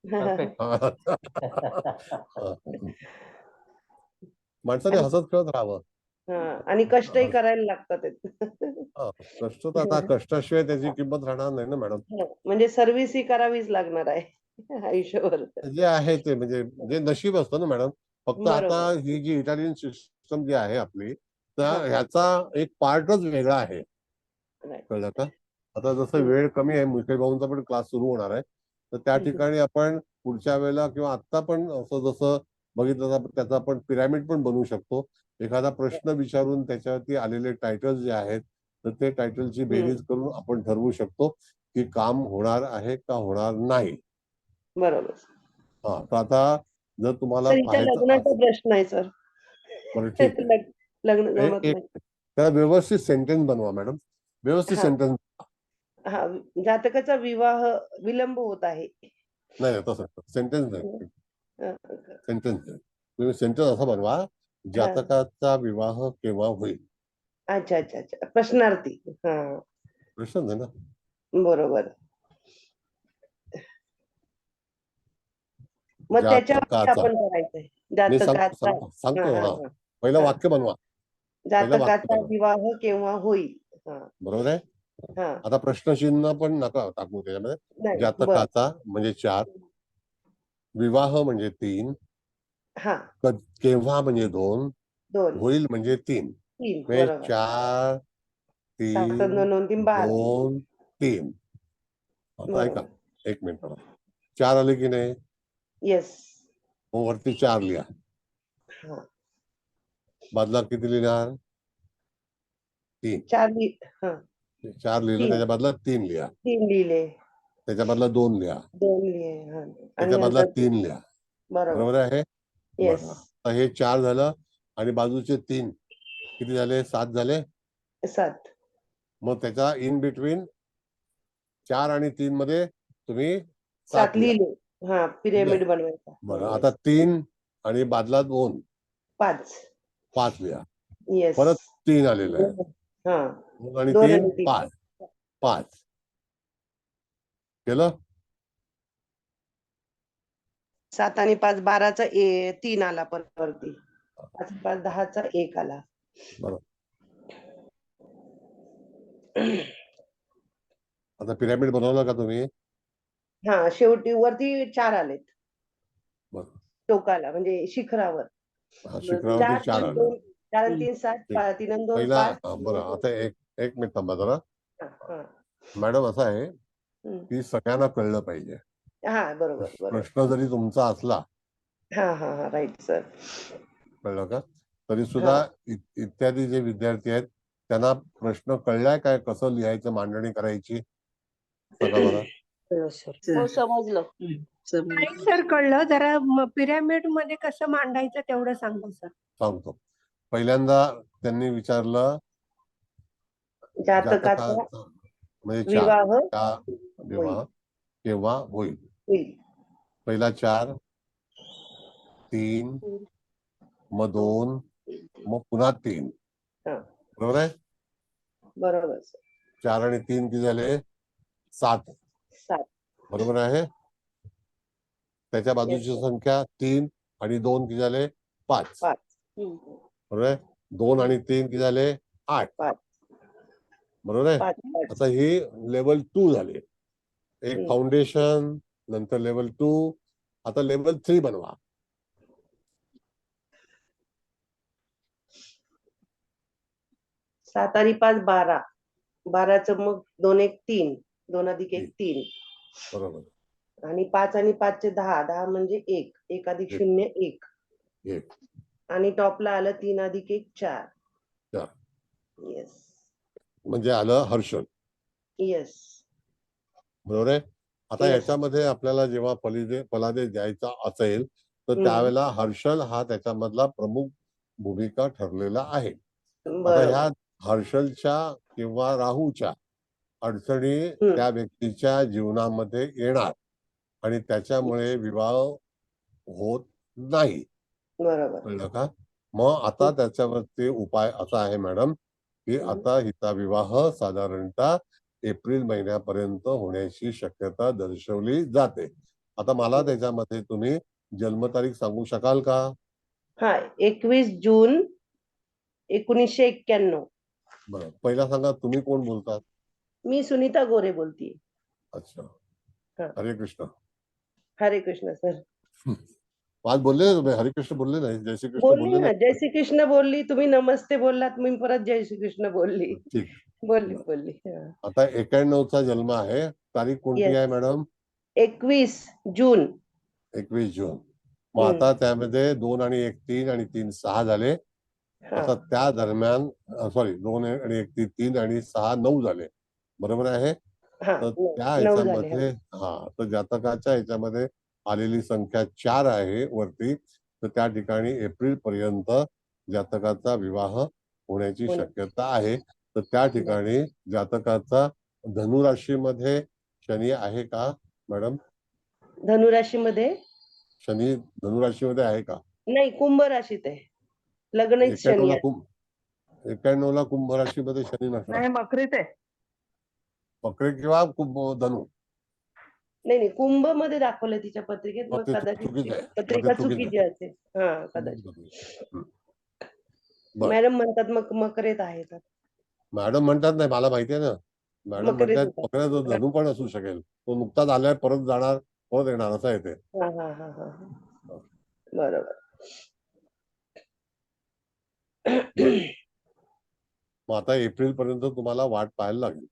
परफेक्ट. माणसाने आणि हसत खेळत राहावं. आणि कष्टही करायला लागतात. कष्ट तर आता कष्टाशिवाय त्याची किंमत राहणार नाही ना मॅडम. म्हणजे सर्व्हिस ही करावीच लागणार आहे आयुष्यभर. जे आहे ते म्हणजे जे नशीब असतं ना मॅडम. फक्त आता बरोबर. ही जी इटालियन सिस्टम जी आहे आपली, तर हा. ह्याचा एक पार्टच वेगळा आहे. Right. कळलं का? आता जसं वेळ कमी आहे, मुकेश भाऊंचा पण क्लास सुरू होणार आहे, तर त्या ठिकाणी आपण पुढच्या वेळेला किंवा आता पण असं जसं बघितलं तर त्याचा आपण पिरॅमिड पण बनवू शकतो. एखादा प्रश्न विचारून त्याच्यावरती आलेले टायटल जे आहेत, तर ते टायटलची बेरीज करून आपण ठरवू शकतो की काम होणार आहे का होणार नाही. बरोबर. तर आता जर तुम्हाला सर हिच्या पाहायचं लग्नाचा प्रश्न आहे सर. बरं ठीक आहे. लग्न जमत एक नाही. त्याला व्यवस्थित सेंटेन्स बनवा मॅडम, व्यवस्थित हा. सेंटेन्स. हा जातकाचा विवाह विलंब होत आहे. नाही तसं सेंटेन्स नाही, हा. सेंटेन्स नाही. तुम्ही सेंटेन्स असा बनवा, जातकाचा विवाह केव्हा होईल. अच्छा अच्छा अच्छा प्रश्नार्थी. हा प्रश्न नाही ना. बरोबर. मग त्याच्यावरती जातकाचा आपण करायचंय. मी जातकाचा सांगतो हा, हा. हा, पहिलं हा. वाक्य बनवा, पहिलं वाक्य जातकाचा बनवा. विवाह केव्हा होईल. हा बरोबर आहे. हा आता प्रश्नचिन्ह पण नका टाकू त्याच्यामध्ये. नाही बर. जातकाचा म्हणजे 4, विवाह म्हणजे 3, हा केव्हा म्हणजे 2, 2 होईल म्हणजे 3. 3 म्हणजे बरोबर. 4 7 3 2 3 12 2 3. आता ऐका बरोबर. एक मिनिट, 4 आले की नाही, येस. मग वरती 4 लिहा. हा बदला किती लिहिणार? 3. 4 हा 4 लिहिलं, 3 त्याच्या बदला 3 लिहा. 3 लिहिले. त्याच्या बदला 2 लिहा. 2 लिहिले. हा आणि त्याच्या बदला नंतर 3 लिहा. बरोबर. बरोबर आहे. येस. बरं, आता हे 4 झालं आणि बाजूचे 3 किती झाले? 7 झाले. 7 मग त्याचा इन बिटवीन 4 आणि 3 मध्ये तुम्ही 7 7 लिहा. लिहिले. हा पिरॅमिड बनवायचा. बरं, आता 3 आणि बादला 2 5 5 लिहा. येस. परत 3 आलेलं आहे. हा आणि 2 3 आणि 3 5 5 केलं. 7 आणि 5 12चा 3 आला परत वरती. 5 5 10चा 1 आला. बरोबर. आता पिरॅमिड बनवलं का तुम्ही? हा शेवटी वरती 4 आलेत. बरं. टोकाला म्हणजे शिखरावर. शिखरावरती 4 आलं. 4 आणि 3 7 3 आणि 2 पहिला 5. बरं, आता एक मिनिट थांबा जरा. हा मॅडम असं आहे की सगळ्यांना कळलं पाहिजे. हा बरोबर बरोबर. प्रश्न जरी तुमचा असला, हा हा हा राईट सर. कळलं का, तरी सुद्धा इत्यादी जे विद्यार्थी आहेत त्यांना प्रश्न कळलाय काय, कसं लिहायचं, मांडणी करायची, बघा बरं. हो समजलं. नाही सर कळलं. जरा पिरॅमिड मध्ये कसं मांडायचं तेवढं सांगा सर. सांगतो. पहिल्यांदा त्यांनी विचारलं जातकाचा म्हणजे 4 विवाह केव्हा होईल. पहिला 4 3 मग 2 मग पुन्हा 3. बरोबर आहे. बरोबर. 4 आणि 3 किती झाले? 7. बरोबर आहे. त्याच्या बाजूची संख्या 3 आणि 2 किती झाले? 5. बरोबर आहे. 2 आणि 3 किती झाले? 8. बरोबर आहे. आता ही लेवल 2 झाली. एक फाउंडेशन, नंतर लेवल 2, आता लेवल 3 बनवा. सात आणि 5 12. 12चं मग 2 1 3. 2 अधिक 1 3. बरोबर. आणि 5 आणि 5 चे 10. 10 म्हणजे 1. 1 अधिक 0 1. आणि टॉपला आलं 3 अधिक 1 4. येस. म्हणजे आलं हर्षल. येस. बरोबर आहे. आता याच्यामध्ये आपल्याला जेव्हा फलादेश द्यायचा असेल तर त्यावेळेला हर्षल हा त्याच्यामधला प्रमुख भूमिका ठरलेला आहे. आता ह्या हर्षलच्या किंवा राहूच्या अडचणी त्या व्यक्तीच्या जीवनामध्ये येणार आणि त्याच्यामुळे विवाह होत नाही. बरोबर. कळलं का. मग आता त्याच्यावरती उपाय असा आहे मॅडम की आता हिचा विवाह साधारणतः एप्रिल महिन्यापर्यंत होण्याची शक्यता दर्शवली जाते. आता मला त्याच्यामध्ये तुम्ही जन्मतारीख सांगू शकाल का? हा 21 जून 1991. बरं, पहिला सांगा तुम्ही कोण बोलतात? मी सुनीता गोरे बोलतीये. अच्छा, हा. हरे कृष्ण. हरे कृष्ण सर. आज बोलले ना तुम्ही? हरे कृष्ण बोलले नाही, जय श्री कृष्ण बोलली बोलले ना, नाही? जय श्री कृष्ण बोलली, तुम्ही नमस्ते बोललात, मी परत जय श्री कृष्ण बोलली. ठीक. बोलली. आता 91चा जन्म आहे, तारीख कोणती आहे मॅडम? 21 जून. 21 जून. मग आता त्यामध्ये 2 आणि 1 3 आणि 3 6 झाले. आता त्या दरम्यान सॉरी 2 आणि 1 3 आणि 6 9 झाले, बरोबर आहे? तर त्या ह्याच्यामध्ये तर जातकाच्या ह्याच्यामध्ये आलेली संख्या 4 आहे वरती, तर त्या ठिकाणी एप्रिल पर्यंत जातकाचा विवाह होण्याची शक्यता आहे. तर त्या ठिकाणी जातकाचा धनुराशीमध्ये शनी आहे का मॅडम? धनुराशीमध्ये शनी धनुराशीमध्ये आहे का? नाही, कुंभ राशीत आहे. लग्न शनी आहे. 91ला कुंभ राशीमध्ये शनी नसणार. नाही, मकरीत आहे. मकर किंवा कुंभ धनु. नाही, कुंभ मध्ये दाखवलं तिच्या पत्रिकेत, मग कदाचित पत्रिका चुकीची असेल. हा, कदाचित. मॅडम म्हणतात मग मकरेत आहेत. मॅडम म्हणतात नाही, मला माहिती आहे ना. मॅडम म्हणतात मकराचा धनु पण असू शकेल, तो नुकताच आलाय, परत जाणार, परत येणार, असं येते. बरोबर. मग आता एप्रिल पर्यंत तुम्हाला वाट पाहायला लागेल.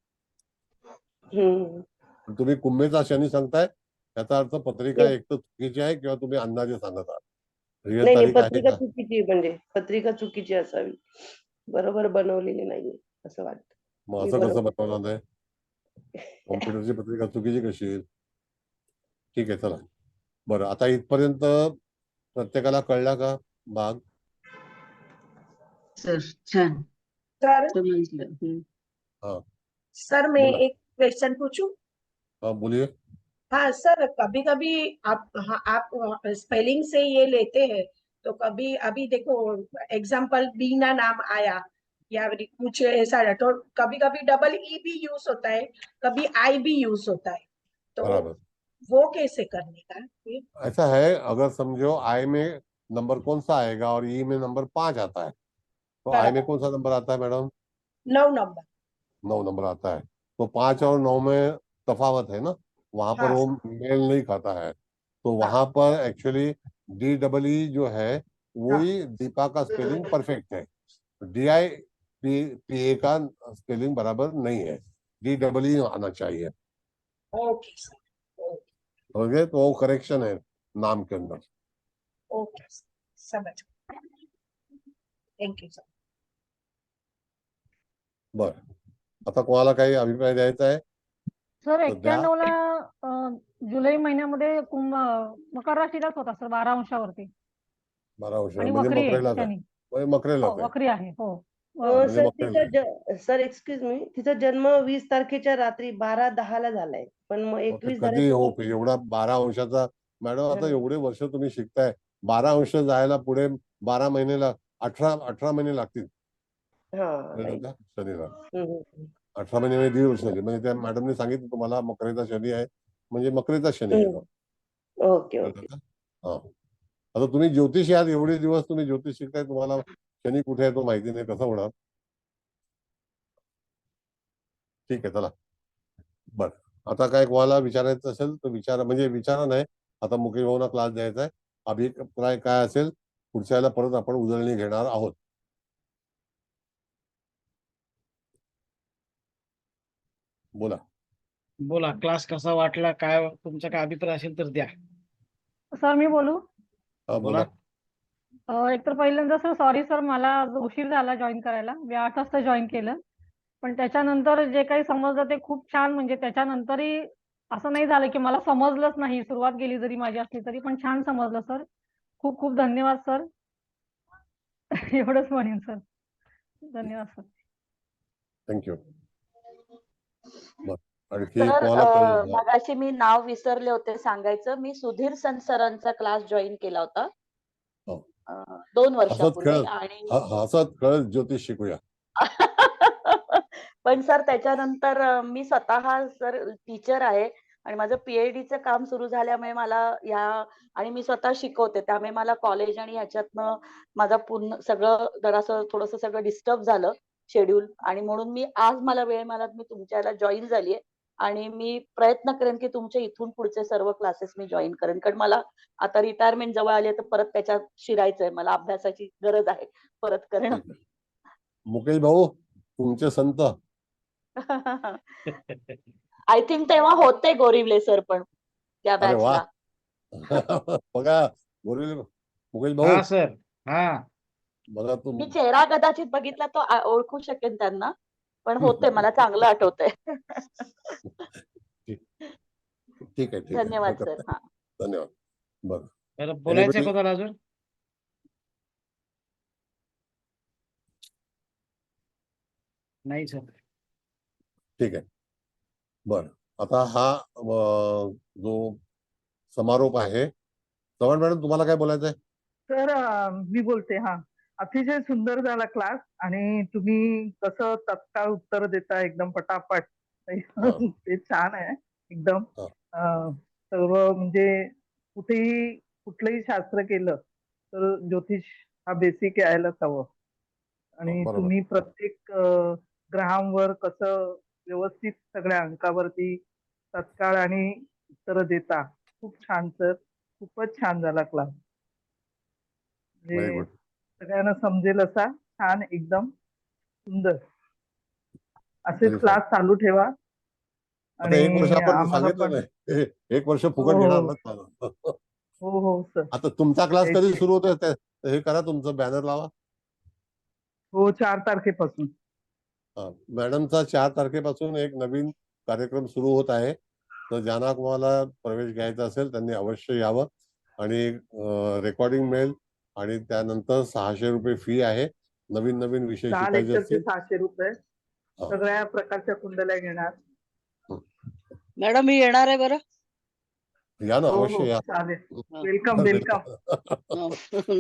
तुम्ही कुंभेचा शनी सांगताय, त्याचा अर्थ पत्रिका एक तर चुकीची आहे किंवा तुम्ही अंदाजे सांगत आहात. नाही, पत्रिका चुकीची, म्हणजे पत्रिका चुकीची असावी, बरोबर बनवलेली नाहीये असं वाटतं. मग असं कसं बनवणार नाही? कॉम्प्युटरची पत्रिका चुकीची कशी येईल? ठीक आहे, चला. बरं, आता इथपर्यंत प्रत्येकाला कळला का भाग? सर छान. सर मैं एक क्वेश्चन पूछूं? हाँ, बोलिए। हाँ सर, कभी कभी आप स्पेलिंग से ये लेते हैं, तो कभी अभी देखो एग्जाम्पल बीना नाम आया या कुछ ऐसा, तो कभी कभी डबल ई भी यूज होता है, कभी आई भी यूज होता है, तो वो कैसे करने का? ऐसा है, अगर समझो आई में नंबर कौन सा आएगा और ई में नंबर 5 आता है, तो आई में कौन सा नंबर आता है मैडम? 9 नंबर। 9 नंबर आता है, तो 5 और 9 में तफावत है ना, वहां पर वो मेल नहीं खाता है, तो वहां पर एक्चुअली DEE जो है वही दीपा का स्पेलिंग परफेक्ट है, DIPA का स्पेलिंग बराबर नहीं है, DEE आना चाहिए। ओके सर, ओके, तो वो करेक्शन है नाम के अंदर। ओके समझ, थँक्यू सर। बर, आता कोणाला काही अभिप्राय द्यायचा आहे? सर 91ला जुलै महिन्यामध्ये कुंभ मकर राशीलाच होता सर, 12 अंशावरती. 12 अंश आणि म्हणजे वक्री आहे मकरेला शनी. मकरेला वक्री आहे. हो सर एक्सक्यूज मी, तिचा जन्म 20 तारखेच्या रात्री 12:10 झालाय, पण मग 21 कधी हो एवढा 12 अंशाचा? मॅडम आता एवढे वर्ष तुम्ही शिकताय, 12 अंश जायला पुढे 12 महिने 18 महिने लागतील शनीला. 18 महिने 1.5 वर्ष झाली, म्हणजे त्या मॅडमने सांगितलं तुम्हाला मकरेचा शनी आहे, म्हणजे मकरेचा शनी आहे. ओके. हा, आता तुम्ही ज्योतिष आहात, एवढे दिवस तुम्ही ज्योतिष शिकताय, तुम्हाला शनी कुठे आहे तो माहिती नाही, कसं होणार? ठीक आहे, चला. बर, आता काय कोणाला विचारायचं असेल तर विचारा, म्हणजे विचारा नाही, आता मुकेश भाऊंना क्लास द्यायचा आहे, अभिप्राय काय असेल पुढच्या वेळेला परत आपण उजळणी घेणार आहोत. बोला, क्लास कसा वाटला, काय तुमचा काय अभिप्राय असेल तर द्या. सर मी बोलू? बोला. एक तर पहिल्यांदा सर सॉरी सर, मला उशीर झाला जॉईन करायला, मी 8 वाजता जॉईन केलं, पण त्याच्यानंतर जे काही समजलं ते खूप छान, म्हणजे त्याच्यानंतरही असं नाही झालं की मला समजलंच नाही, सुरुवात गेली जरी माझी असली तरी पण छान समजलं सर. खूप खूप धन्यवाद सर. एवढंच म्हणेन सर, धन्यवाद सर. थँक्यू. सर मगाशी मी नाव विसरले होते सांगायचं, मी सुधीर सरांचा क्लास जॉईन केला होता. हो. 2 हसत वर्षापूर्वी. खेळत आणि हसत खेळत ज्योतिष शिकूया. पण सर त्याच्यानंतर मी स्वतः सर टीचर आहे आणि माझं पीएचडीचं काम सुरू झाल्यामुळे मला आणि मी स्वतः शिकवते, त्यामुळे मला कॉलेज आणि ह्याच्यातनं माझा पूर्ण सगळं जरासं थोडंसं सगळं डिस्टर्ब झालं शेड्यूल, आणि म्हणून मी आज मला वेळ मिळाला मी तुमच्या याला जॉईन झालीये. आणि मी प्रयत्न करेन की तुमच्या इथून पुढचे सर्व क्लासेस मी जॉईन करेन, कारण मला आता रिटायरमेंट जवळ आली तर परत त्याच्यात शिरायचंय, मला अभ्यासाची गरज आहे परत करणं. मुकेश भाऊ तुमचे संत. आय थिंक तेव्हा होते गोरिवले सर पण त्या अरे वा. बॅचला. बघा मुकेश हा भाऊ सर. हा बघा मी चेहरा कदाचित बघितला तो ओळखू शकेन त्यांना, पण होते मला चांगलं आठवतंय. ठीक आहे. धन्यवाद हरकत सर. नाही. हा धन्यवाद. बरं तर बोलायचं Anybody? कोणाला अजून? नाही सर. ठीक आहे. बरं आता हा जो समारोप आहे, चव्हाण मॅडम तुम्हाला काय बोलायचं आहे? सर मी बोलते. हा, अतिशय सुंदर झाला क्लास आणि तुम्ही कसं तत्काळ उत्तर देता एकदम पटापट. ते छान आहे एकदम. सर्व म्हणजे कुठलंही शास्त्र केलं तर ज्योतिष हा बेसिक यायलाच हवं. आणि बरोबर. तुम्ही प्रत्येक ग्रहांवर कसं व्यवस्थित सगळ्या अंकावरती तत्काळ आणि उत्तर देता. खूप छान सर, खूपच छान झाला क्लास. Very म्हणजे good. सगळ्यांना समजेल असा छान एकदम सुंदर. असेच Very क्लास चालू ठेवा. आता 1 वर्ष आणि आपण आम्हाला सांगितलं पण नाही. 1 वर्ष फुकट हो, घेणार हो. ना. हो सर. आता तुमचा क्लास कधी द्यायचे. सुरू होतोय हे करा, तुमचं बॅनर लावा. हो 4 तारखेपासून. मॅडमचा 4 तारखेपासून एक नवीन कार्यक्रम सुरू होत आहे. तर ज्यांना कोणाला प्रवेश घ्यायचा असेल त्यांनी अवश्य यावं. आणि रेकॉर्डिंग मिळेल आणि त्यानंतर 600 रुपये फी आहे. नवीन विषय 10 शिकायचे लेक्चरचे असतील 600 रुपये. सगळ्या प्रकारच्या कुंडल्या घेणार. मॅडम मी येणार आहे बरं. या ना, हो अवश्य या. चालेल. वेलकम.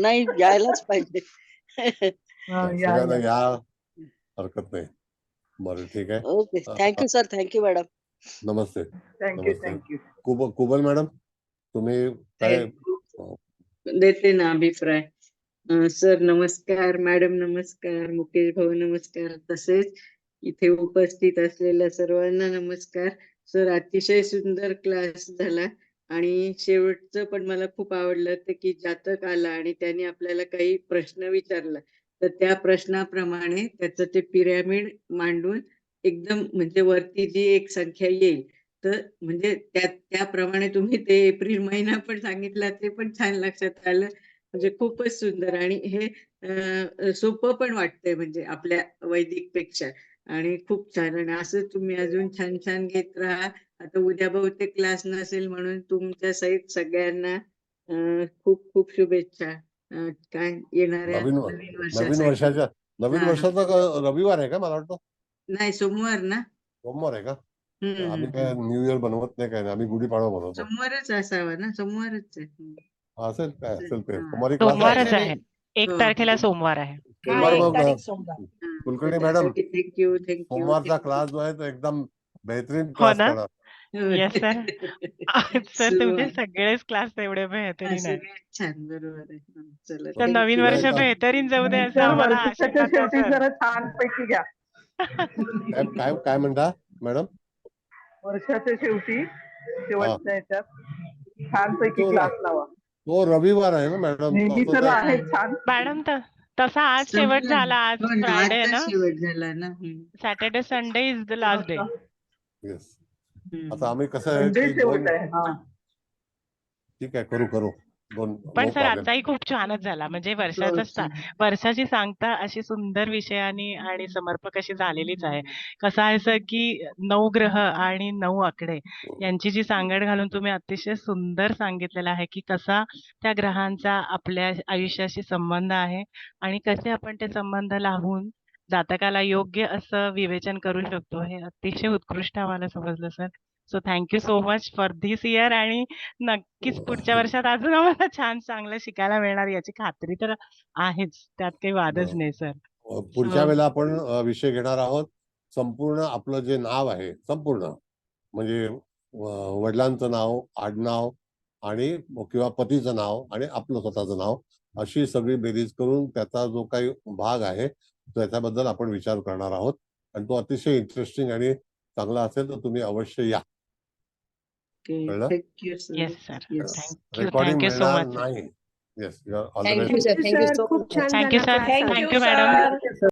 नाही यायलाच पाहिजे. या सगळ्यांना या. या, हरकत नाही. बरं ठीक आहे. Okay thank you sir. Thank you madam. नमस्ते. थँक्यू. कुबल मॅडम तुम्ही काय देते ना अभिप्राय. सर नमस्कार, मॅडम नमस्कार, मुकेश भाऊ नमस्कार, तसेच इथे उपस्थित असलेल्या सर्वांना नमस्कार. सर अतिशय सुंदर क्लास झाला आणि शेवटचं पण मला खूप आवडलं ते की जातक आला आणि त्याने आपल्याला काही प्रश्न विचारला तर त्या प्रश्नाप्रमाणे त्याचं ते पिरॅमिड मांडून एकदम म्हणजे वरती जी एक संख्या येईल तर म्हणजे त्याप्रमाणे तुम्ही ते एप्रिल महिना पण सांगितला ते पण छान लक्षात आलं. म्हणजे खूपच सुंदर आणि हे सोपं पण वाटतंय म्हणजे आपल्या वैदिक पेक्षा. आणि खूप छान आणि असं तुम्ही अजून छान घेत राहा. आता उद्या बहुतेक क्लास नसेल म्हणून तुमच्या सहित सगळ्यांना खूप शुभेच्छा. काय येणाऱ्या नवीन नवीन वर्षाचा रविवार आहे का? मला वाटतं नाही सोमवार ना. सोमवार आहे का? आम्ही काय न्यू इयर बनवत नाही, काय नाही. आम्ही गुढीपाडवा बनवतो. सोमवारच असावा ना. सोमवारच आहे. असेल ते सोमवारी क्लास सोमवारच आहे. आहे. 1 तारखेला सोमवार आहे. Kulkarni madam thank you. सोमवारचा क्लास जो आहे तो एकदम बेहतरीन हो क्लास ना. करणार. Yes sir. सर तुमचे सगळेच क्लास एवढे बेहतरीन आहेत. छान बरोबर आहे. चला तर नवीन वर्ष बेहतरीन जाऊ दे असं आम्हाला वर्षाच्या आशीर्वाद द्या शेवटी सर. जरा छान पैकी घ्या. काय म्हणता मॅडम? वर्षाच्या शेवटी शेवटच्या ह्याच्यात छानपैकी क्लास लावा. तो रविवार आहे ना मॅडम. नेहमी तर आहे छान. मॅडम तसा आज शेवट झाला. आज फ्रायडे आहे ना. शेवट झाला ना. Saturday Sunday is the last day. Yes. आता आम्ही कसं आहे की शेवट आहे. हा ठीक आहे, करू पण सर आजचाही खूप छानच झाला. म्हणजे वर्षाची सांगता अशी सुंदर विषयानी आणि समर्पक अशी झालेलीच आहे. कसं आहे सर की 9 ग्रह आणि 9 आकडे यांची जी सांगड घालून तुम्ही अतिशय सुंदर सांगितलेलं आहे की कसा त्या ग्रहांचा आपल्या आयुष्याशी संबंध आहे आणि कसे आपण ते संबंध लावून जातकाला योग्य असं विवेचन करू शकतो. हे अतिशय उत्कृष्ट आम्हाला समजलं sir. So thank you so much for this year आणि नक्कीच पुढच्या वर्षात अजून आम्हाला छान चांगलं शिकायला मिळणार याची खात्री तर आहेच, त्यात काही वादच नाही सर. पुढच्या वेळेला आपण विषय घेणार आहोत संपूर्ण आपलं जे नाव आहे संपूर्ण म्हणजे वडिलांचं नाव, आडनाव आणि किंवा पतीचं नाव आणि आपलं स्वतःचं नाव अशी सगळी बेरीज करून त्याचा जो काही भाग आहे त्याच्याबद्दल आपण विचार करणार आहोत आणि तो अतिशय इंटरेस्टिंग आणि चांगला असेल तर तुम्ही अवश्य या. कळलं? Yes sir, thank you recording thank you so मिळणार मच. नाही. Yes, all the thank you best. Sir, thank you sir so खूप मच. छान थँक्यू झाला सर, class. Thank you madam.